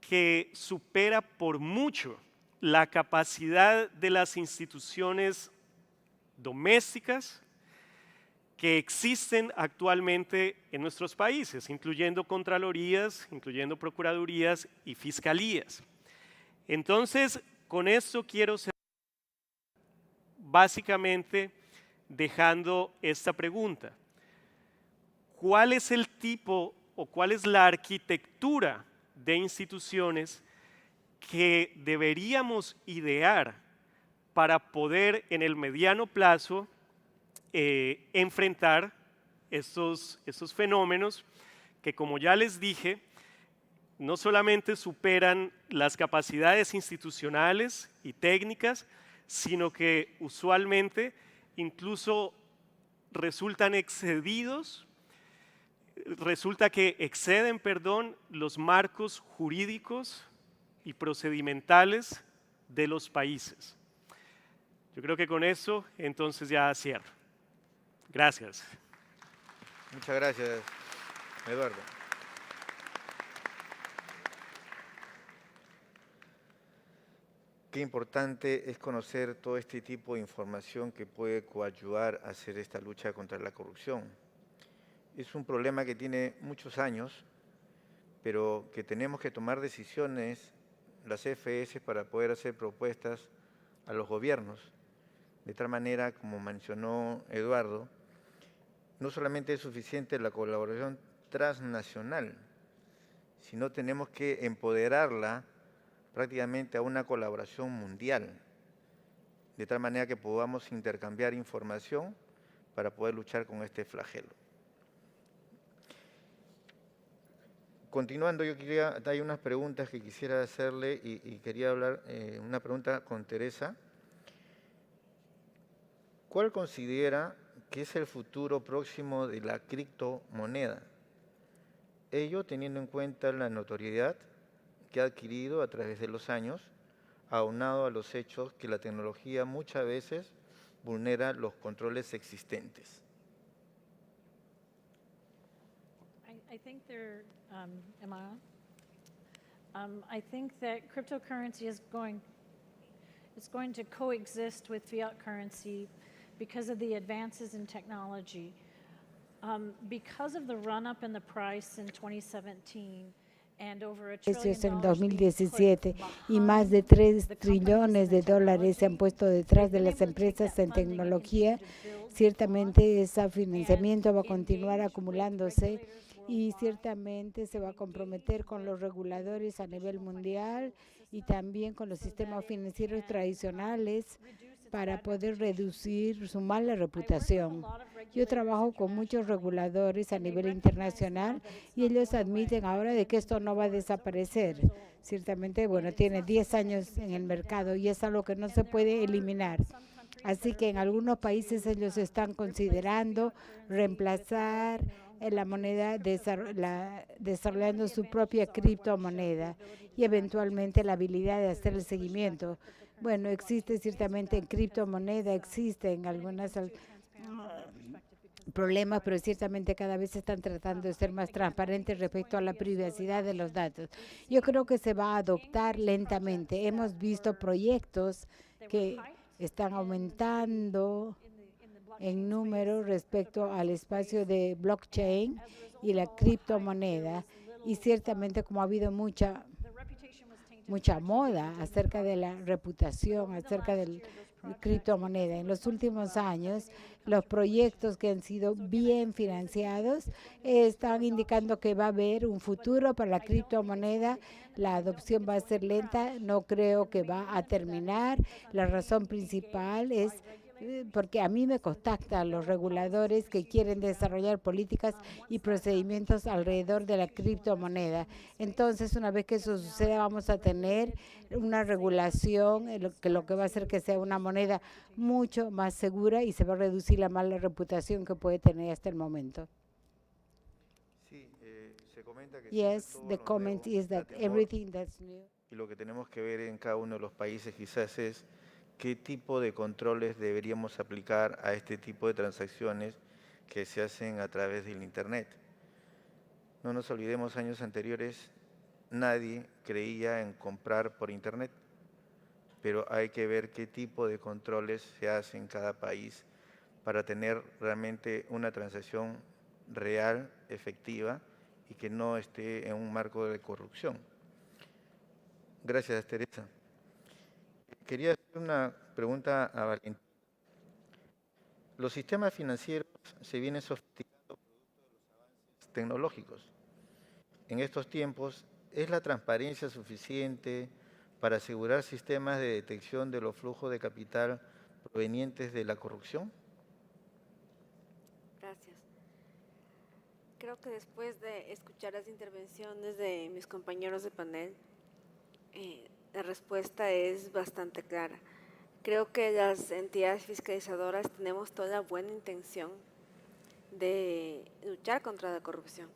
que supera por mucho la capacidad de las instituciones domésticas que existen actualmente en nuestros países, incluyendo contralorías, incluyendo procuradurías y fiscalías. Entonces, con esto quiero cerrar básicamente dejando esta pregunta. ¿Cuál es el tipo o cuál es la arquitectura de instituciones que deberíamos idear para poder en el mediano plazo enfrentar estos fenómenos que, como ya les dije, no solamente superan las capacidades institucionales y técnicas, sino que usualmente incluso resulta que exceden, los marcos jurídicos y procedimentales de los países. Yo creo que con eso entonces ya cierro. Gracias. Muchas gracias, Eduardo. Qué importante es conocer todo este tipo de información que puede coadyuvar a hacer esta lucha contra la corrupción. Es un problema que tiene muchos años, pero que tenemos que tomar decisiones, las FS, para poder hacer propuestas a los gobiernos. De tal manera, como mencionó Eduardo, no solamente es suficiente la colaboración transnacional, sino tenemos que empoderarla prácticamente a una colaboración mundial, de tal manera que podamos intercambiar información para poder luchar con este flagelo. Continuando, hay unas preguntas que quisiera hacerle y quería hablar, una pregunta con Teresa. ¿Cuál considera que es el futuro próximo de la criptomoneda? Ello teniendo en cuenta la notoriedad que ha adquirido a través de los años, aunado a los hechos que la tecnología muchas veces vulnera los controles existentes. I think am I on? I think that cryptocurrency is going to coexist with fiat currency because of the advances in technology. Because of the run-up in the price in 2017, precios en 2017 y más de 3 trillones de dólares se han puesto detrás de las empresas en tecnología. Ciertamente ese financiamiento va a continuar acumulándose y ciertamente se va a comprometer con los reguladores a nivel mundial y también con los sistemas financieros tradicionales para poder reducir su mala reputación. Yo trabajo con muchos reguladores a nivel internacional y ellos admiten ahora de que esto no va a desaparecer. Ciertamente, bueno, tiene 10 años en el mercado y es algo que no se puede eliminar. Así que en algunos países ellos están considerando reemplazar la moneda, desarrollando su propia criptomoneda y eventualmente la habilidad de hacer el seguimiento. Bueno, existe ciertamente en criptomoneda, existen algunos problemas, pero ciertamente cada vez están tratando de ser más transparentes respecto a la privacidad de los datos. Yo creo que se va a adoptar lentamente. Hemos visto proyectos que están aumentando en número respecto al espacio de blockchain y la criptomoneda, y ciertamente como ha habido mucha moda acerca de la reputación, acerca de la criptomoneda. En los últimos años, los proyectos que han sido bien financiados están indicando que va a haber un futuro para la criptomoneda. La adopción va a ser lenta, no creo que va a terminar. La razón principal es porque a mí me contactan los reguladores que quieren desarrollar políticas y procedimientos alrededor de la criptomoneda. Entonces, una vez que eso suceda, vamos a tener una regulación lo que va a hacer que sea una moneda mucho más segura y se va a reducir la mala reputación que puede tener hasta el momento. Sí, se comenta que yes, the comment is that everything that's new. Y lo que tenemos que ver en cada uno de los países quizás es qué tipo de controles deberíamos aplicar a este tipo de transacciones que se hacen a través del Internet. No nos olvidemos, años anteriores nadie creía en comprar por Internet. pero hay que ver qué tipo de controles se hacen en cada país para tener realmente una transacción real, efectiva, y que no esté en un marco de corrupción. Gracias, Teresa. Quería hacer una pregunta a Valentín. Los sistemas financieros se vienen sofisticando producto de los avances tecnológicos. En estos tiempos, ¿es la transparencia suficiente para asegurar sistemas de detección de los flujos de capital provenientes de la corrupción? Gracias. Creo que después de escuchar las intervenciones de mis compañeros de panel, la respuesta es bastante clara. Creo que las entidades fiscalizadoras tenemos toda la buena intención de luchar contra la corrupción,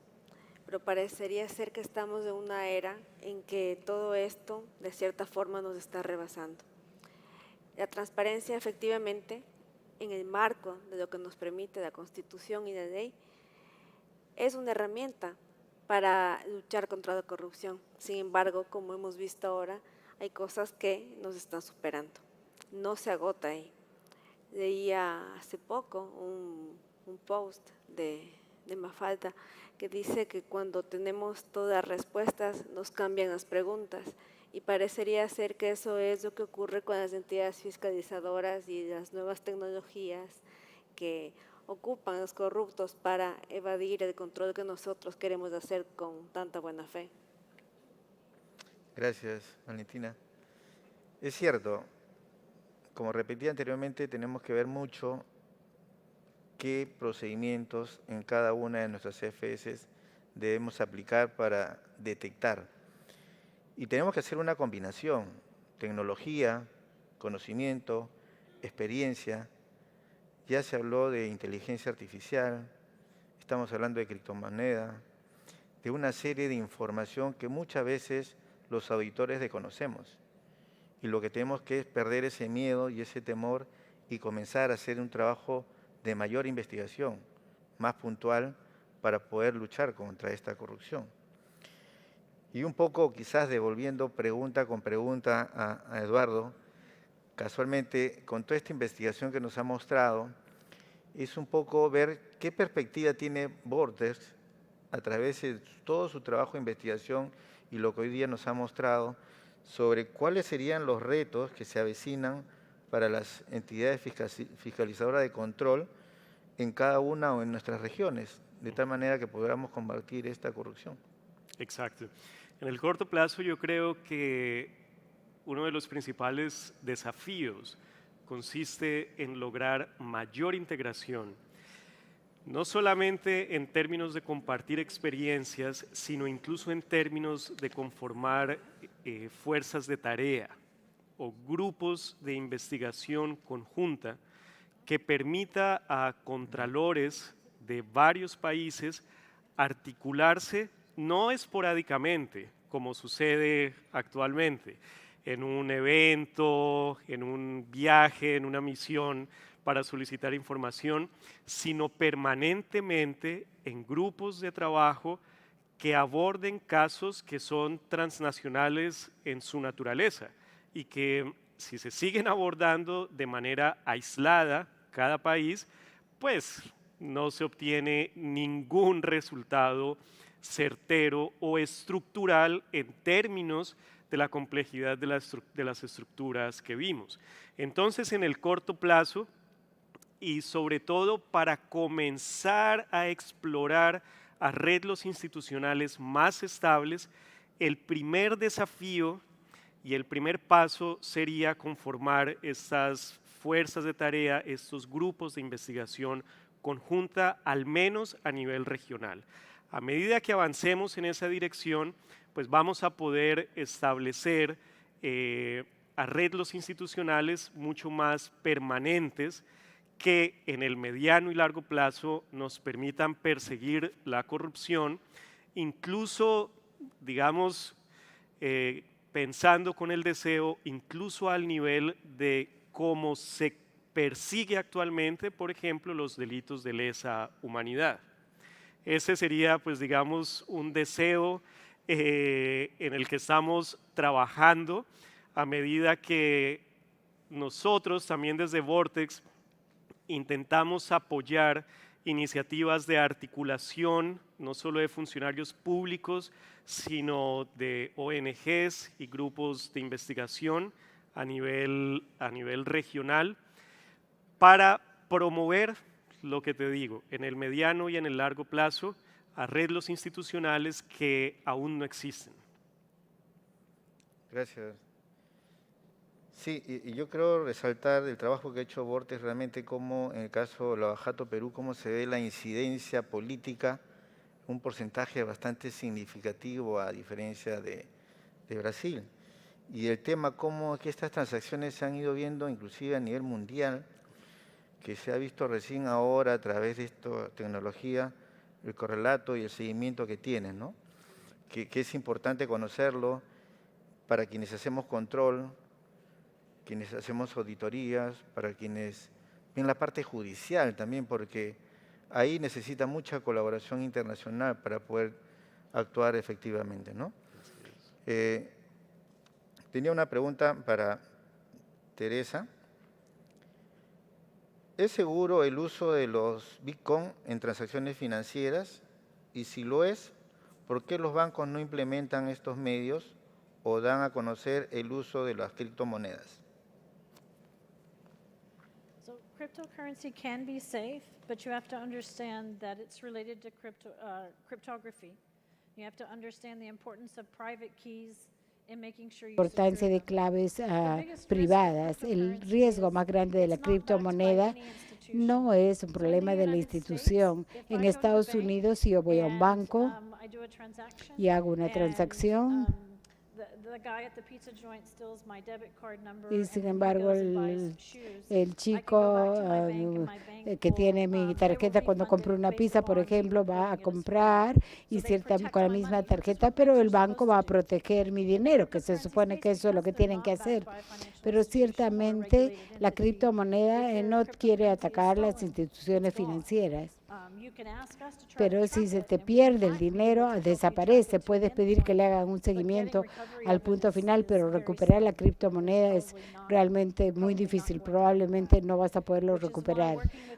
pero parecería ser que estamos en una era en que todo esto de cierta forma nos está rebasando. La transparencia, efectivamente, en el marco de lo que nos permite la Constitución y la ley, es una herramienta para luchar contra la corrupción. Sin embargo, como hemos visto ahora, hay cosas que nos están superando. No se agota ahí. Leía hace poco un post de Mafalda que dice que cuando tenemos todas las respuestas nos cambian las preguntas, y parecería ser que eso es lo que ocurre con las entidades fiscalizadoras y las nuevas tecnologías que ocupan a los corruptos para evadir el control que nosotros queremos hacer con tanta buena fe. Gracias, Valentina. Es cierto, como repetí anteriormente, tenemos que ver mucho qué procedimientos en cada una de nuestras CFS debemos aplicar para detectar. Y tenemos que hacer una combinación, tecnología, conocimiento, experiencia. Ya se habló de inteligencia artificial, estamos hablando de criptomoneda, de una serie de información que muchas veces los auditores desconocemos. Y lo que tenemos que es perder ese miedo y ese temor y comenzar a hacer un trabajo de mayor investigación, más puntual, para poder luchar contra esta corrupción. Y un poco quizás devolviendo pregunta con pregunta a Eduardo, casualmente con toda esta investigación que nos ha mostrado, es un poco ver qué perspectiva tiene Borders a través de todo su trabajo de investigación y lo que hoy día nos ha mostrado sobre cuáles serían los retos que se avecinan para las entidades fiscalizadoras de control en cada una o en nuestras regiones, de tal manera que podamos combatir esta corrupción. Exacto. En el corto plazo yo creo que uno de los principales desafíos consiste en lograr mayor integración, no solamente en términos de compartir experiencias, sino incluso en términos de conformar fuerzas de tarea o grupos de investigación conjunta que permita a contralores de varios países articularse no esporádicamente, como sucede actualmente, en un evento, en un viaje, en una misión para solicitar información, sino permanentemente en grupos de trabajo que aborden casos que son transnacionales en su naturaleza y que si se siguen abordando de manera aislada cada país, pues no se obtiene ningún resultado certero o estructural en términos de la complejidad de las estructuras que vimos. Entonces, en el corto plazo, y sobre todo para comenzar a explorar arreglos institucionales más estables, el primer desafío y el primer paso sería conformar estas fuerzas de tarea, estos grupos de investigación conjunta, al menos a nivel regional. A medida que avancemos en esa dirección, pues vamos a poder establecer arreglos institucionales mucho más permanentes que en el mediano y largo plazo nos permitan perseguir la corrupción, incluso, digamos, pensando con el deseo, incluso al nivel de cómo se persigue actualmente, por ejemplo, los delitos de lesa humanidad. Ese sería, pues, digamos, un deseo en el que estamos trabajando a medida que nosotros también desde Vortex intentamos apoyar iniciativas de articulación, no solo de funcionarios públicos, sino de ONGs y grupos de investigación a nivel regional, para promover lo que te digo, en el mediano y en el largo plazo, arreglos institucionales que aún no existen. Gracias. Sí, y yo creo resaltar el trabajo que ha hecho Vortex realmente como en el caso de Lavajato Perú, cómo se ve la incidencia política, un porcentaje bastante significativo a diferencia de Brasil. Y el tema cómo que estas transacciones se han ido viendo inclusive a nivel mundial, que se ha visto recién ahora a través de esta tecnología, el correlato y el seguimiento que tienen, ¿no? Que es importante conocerlo para quienes hacemos control, quienes hacemos auditorías, para quienes ven la parte judicial también, porque ahí necesita mucha colaboración internacional para poder actuar efectivamente, ¿no? Tenía una pregunta para Teresa. ¿Es seguro el uso de los Bitcoin en transacciones financieras? Y si lo es, ¿por qué los bancos no implementan estos medios o dan a conocer el uso de las criptomonedas? So cryptocurrency can be safe, but you have to understand that it's related to cryptography. You have to understand the importance of private keys. Importancia de claves privadas. El riesgo más grande de la criptomoneda no es un problema de la institución. En Estados Unidos, si yo voy a un banco y hago una transacción, y sin embargo el chico que tiene mi tarjeta cuando compro una pizza, por ejemplo, va a comprar y con la misma tarjeta, pero el banco va a proteger mi dinero, que se supone que eso es lo que tienen que hacer. Pero ciertamente la criptomoneda no quiere atacar las instituciones financieras. Pero si se te pierde el dinero, desaparece. Puedes pedir que le hagan un seguimiento al punto final, pero recuperar la criptomoneda es realmente muy difícil. Probablemente no vas a poderlo recuperar.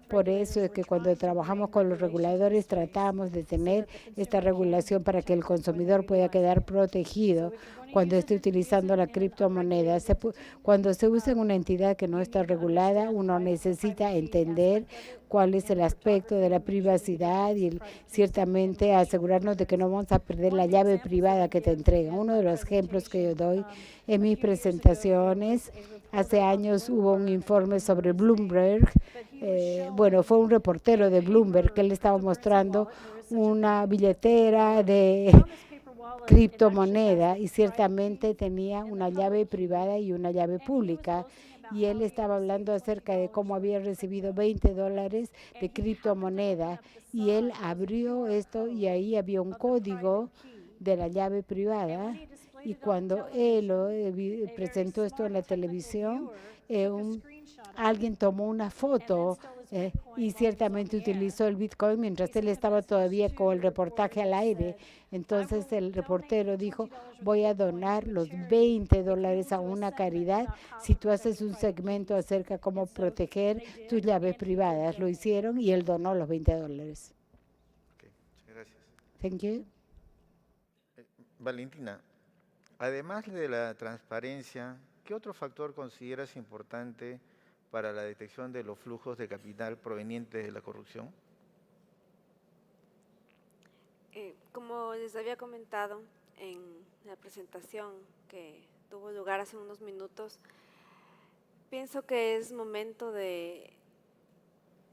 Por eso es que cuando trabajamos con los reguladores tratamos de tener esta regulación para que el consumidor pueda quedar protegido cuando esté utilizando la criptomoneda. Cuando se usa en una entidad que no está regulada, uno necesita entender cuál es el aspecto de la privacidad y ciertamente asegurarnos de que no vamos a perder la llave privada que te entregan. Uno de los ejemplos que yo doy en mis presentaciones, hace años hubo un informe sobre Bloomberg. Fue un reportero de Bloomberg que le estaba mostrando una billetera de criptomoneda y ciertamente tenía una llave privada y una llave pública. Y él estaba hablando acerca de cómo había recibido $20 de criptomoneda y él abrió esto y ahí había un código de la llave privada y cuando él presentó esto en la televisión, alguien tomó una foto y ciertamente utilizó el Bitcoin mientras él estaba todavía con el reportaje al aire. Entonces el reportero dijo, voy a donar los $20 a una caridad si tú haces un segmento acerca de cómo proteger tus llaves privadas. Lo hicieron y él donó los $20. Okay, muchas gracias. Thank you. Valentina, además de la transparencia, ¿qué otro factor consideras importante para la detección de los flujos de capital provenientes de la corrupción? Como les había comentado en la presentación que tuvo lugar hace unos minutos, pienso que es momento de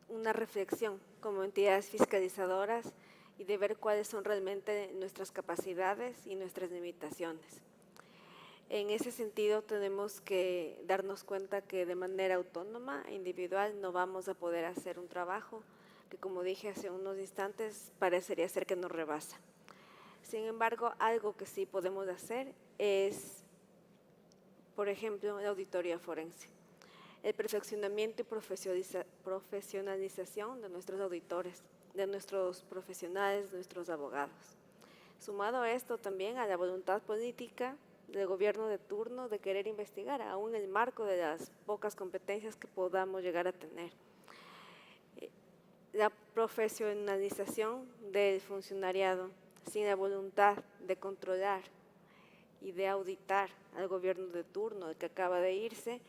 una reflexión como entidades fiscalizadoras y de ver cuáles son realmente nuestras capacidades y nuestras limitaciones. En ese sentido, tenemos que darnos cuenta que de manera autónoma e individual no vamos a poder hacer un trabajo que, como dije hace unos instantes, parecería ser que nos rebasa. Sin embargo, algo que sí podemos hacer es, por ejemplo, la auditoría forense, el perfeccionamiento y profesionalización de nuestros auditores, de nuestros profesionales, de nuestros abogados. Sumado a esto también a la voluntad política del gobierno de turno de querer investigar, aún en el marco de las pocas competencias que podamos llegar a tener. La profesionalización del funcionariado sin la voluntad de controlar y de auditar al gobierno de turno, el que acaba de irse,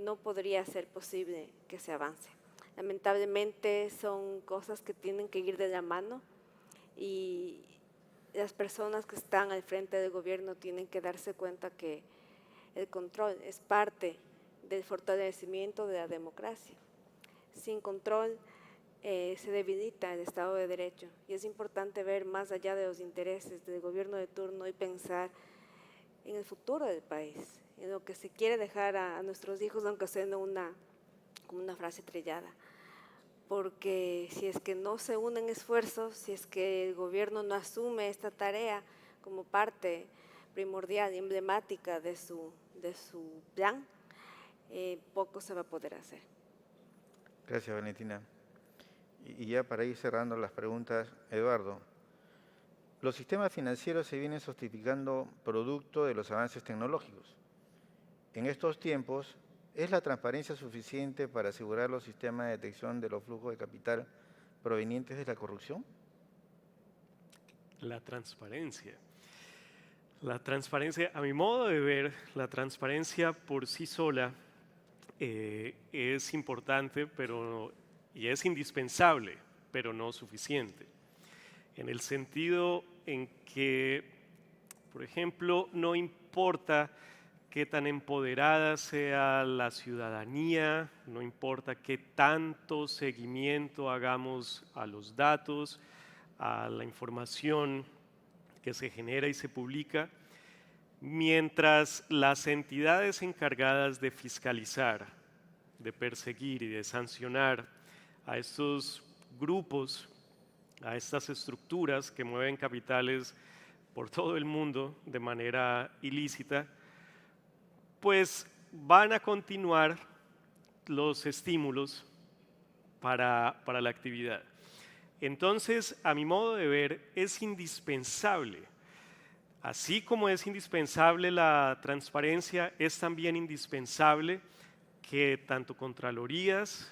no podría ser posible que se avance. Lamentablemente son cosas que tienen que ir de la mano y las personas que están al frente del gobierno tienen que darse cuenta que el control es parte del fortalecimiento de la democracia. Sin control se debilita el Estado de Derecho y es importante ver más allá de los intereses del gobierno de turno y pensar en el futuro del país, en lo que se quiere dejar a nuestros hijos, aunque sea como una frase trillada. Porque si es que no se unen esfuerzos, si es que el gobierno no asume esta tarea como parte primordial y emblemática de su plan, poco se va a poder hacer. Gracias, Valentina. Y ya para ir cerrando las preguntas, Eduardo, los sistemas financieros se vienen sofisticando producto de los avances tecnológicos. En estos tiempos, ¿es la transparencia suficiente para asegurar los sistemas de detección de los flujos de capital provenientes de la corrupción? La transparencia. La transparencia, a mi modo de ver, la transparencia por sí sola es importante y es indispensable, pero no suficiente. En el sentido en que, por ejemplo, no importa qué tan empoderada sea la ciudadanía, no importa qué tanto seguimiento hagamos a los datos, a la información que se genera y se publica, mientras las entidades encargadas de fiscalizar, de perseguir y de sancionar a estos grupos, a estas estructuras que mueven capitales por todo el mundo de manera ilícita, pues van a continuar los estímulos para la actividad. Entonces, a mi modo de ver, es indispensable, así como es indispensable la transparencia, es también indispensable que tanto contralorías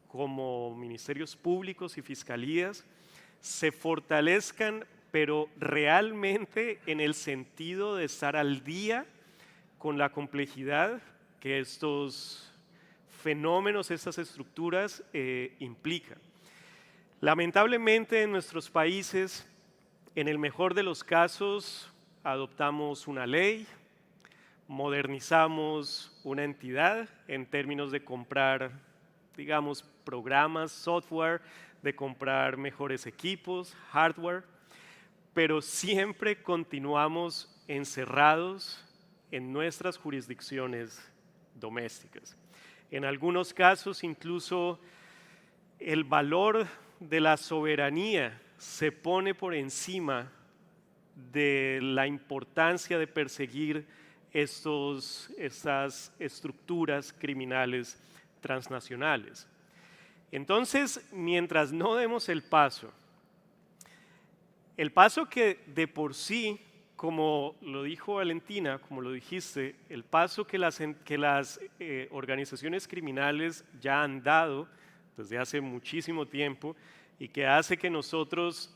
como ministerios públicos y fiscalías se fortalezcan, pero realmente en el sentido de estar al día con la complejidad que estos fenómenos, estas estructuras implican. Lamentablemente en nuestros países, en el mejor de los casos, adoptamos una ley, modernizamos una entidad en términos de comprar, digamos, programas, software, de comprar mejores equipos, hardware, pero siempre continuamos encerrados en nuestras jurisdicciones domésticas. En algunos casos, incluso el valor de la soberanía se pone por encima de la importancia de perseguir estas estructuras criminales transnacionales. Entonces, mientras no demos el paso que de por sí, como lo dijo Valentina, como lo dijiste, el paso que las organizaciones criminales ya han dado desde hace muchísimo tiempo y que hace que nosotros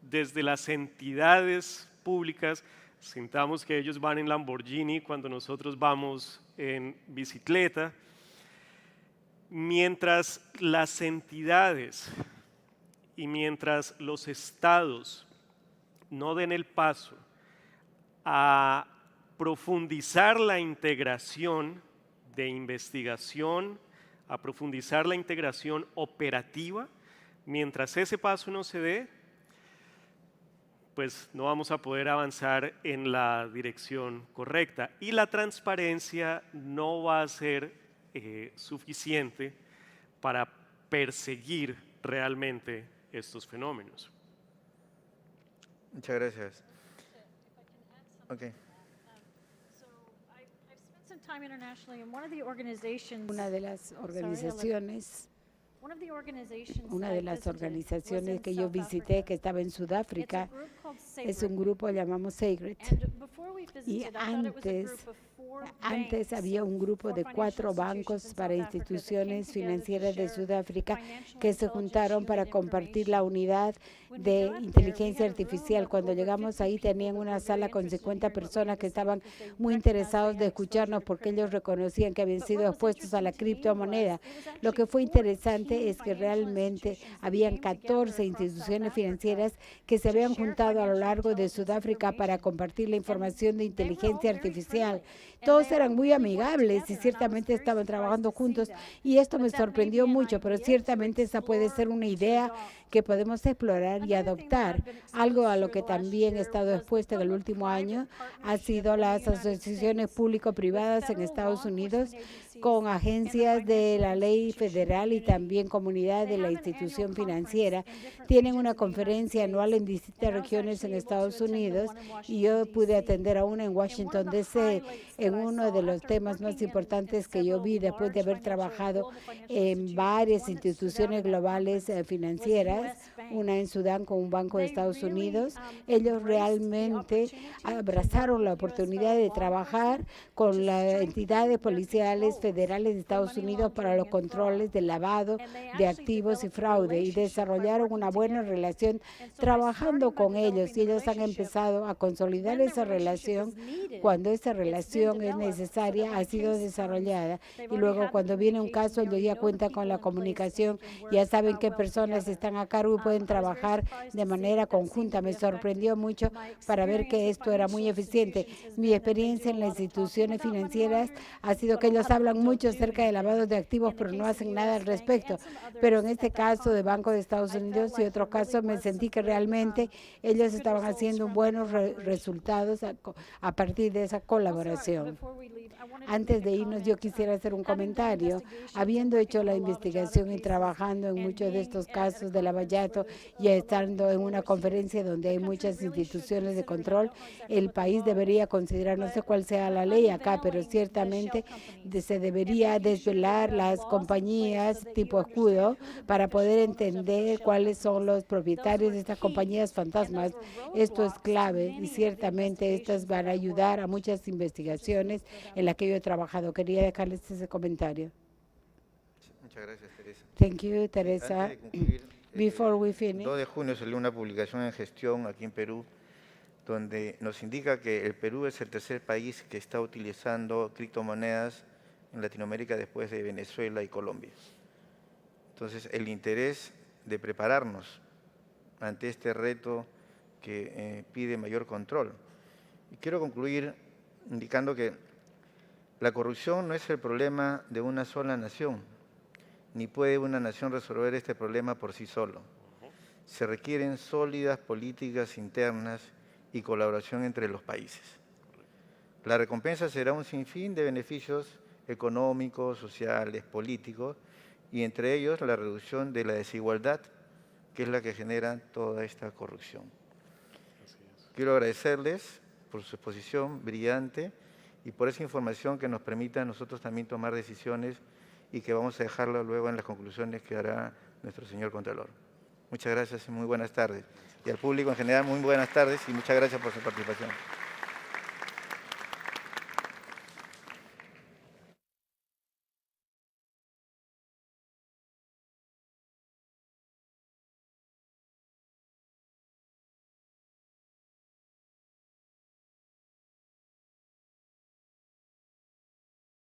desde las entidades públicas sintamos que ellos van en Lamborghini cuando nosotros vamos en bicicleta, mientras las entidades y mientras los estados no den el paso a profundizar la integración de investigación, a profundizar la integración operativa, mientras ese paso no se dé, pues no vamos a poder avanzar en la dirección correcta. Y la transparencia no va a ser suficiente para perseguir realmente estos fenómenos. Muchas gracias. Okay. Una de las organizaciones Una de las organizaciones que yo visité, que estaba en Sudáfrica, es un grupo llamamos Sacred. Y antes había un grupo de 4 bancos para instituciones financieras de Sudáfrica que se juntaron para compartir la unidad de inteligencia artificial. Cuando llegamos ahí tenían una sala con 50 personas que estaban muy interesados de escucharnos porque ellos reconocían que habían sido expuestos a la criptomoneda. Lo que fue interesante es que realmente habían 14 instituciones financieras que se habían juntado a lo largo de Sudáfrica para compartir la información de inteligencia artificial. Todos eran muy amigables y ciertamente estaban trabajando juntos y esto me sorprendió mucho, pero ciertamente esa puede ser una idea que podemos explorar y adoptar. Algo a lo que también he estado expuesta en el último año ha sido las asociaciones público-privadas en Estados Unidos con agencias de la ley federal y también comunidad de la institución financiera. Tienen una conferencia anual en distintas regiones en Estados Unidos y yo pude atender a una en Washington, D.C. en uno de los temas más importantes que yo vi después de haber trabajado en varias instituciones globales financieras, una en Sudán con un banco de Estados Unidos. Ellos realmente abrazaron la oportunidad de trabajar con las entidades policiales federales de Estados Unidos para los controles de lavado de activos y fraude y desarrollaron una buena relación trabajando con ellos y ellos han empezado a consolidar esa relación cuando esa relación es necesaria, ha sido desarrollada y luego cuando viene un caso ellos ya cuentan con la comunicación, ya saben qué personas están a cargo y pueden trabajar de manera conjunta. Me sorprendió mucho para ver que esto era muy eficiente. Mi experiencia en las instituciones financieras ha sido que ellos hablan mucho acerca de lavado de activos, pero no hacen nada al respecto. Pero en este caso de Banco de Estados Unidos y otros casos me sentí que realmente ellos estaban haciendo buenos resultados a partir de esa colaboración. Antes de irnos, yo quisiera hacer un comentario. Habiendo hecho la investigación y trabajando en muchos de estos casos de lavallato y estando en una conferencia donde hay muchas instituciones de control, el país debería considerar, no sé cuál sea la ley acá, pero ciertamente se debería desvelar las compañías tipo escudo para poder entender cuáles son los propietarios de estas compañías fantasmas. Esto es clave y ciertamente estas van a ayudar a muchas investigaciones en las que yo he trabajado. Quería dejarles ese comentario. Muchas gracias, Teresa. Thank you, Teresa. Antes de concluir, Before we el finish, 2 de junio salió una publicación en gestión aquí en Perú donde nos indica que el Perú es el tercer país que está utilizando criptomonedas en Latinoamérica después de Venezuela y Colombia. Entonces, el interés de prepararnos ante este reto que pide mayor control. Y quiero concluir indicando que la corrupción no es el problema de una sola nación, ni puede una nación resolver este problema por sí solo. Se requieren sólidas políticas internas y colaboración entre los países. La recompensa será un sinfín de beneficios económicos, sociales, políticos, y entre ellos la reducción de la desigualdad, que es la que genera toda esta corrupción. Quiero agradecerles por su exposición brillante y por esa información que nos permite a nosotros también tomar decisiones y que vamos a dejarla luego en las conclusiones que hará nuestro señor Contralor. Muchas gracias y muy buenas tardes. Y al público en general, muy buenas tardes y muchas gracias por su participación.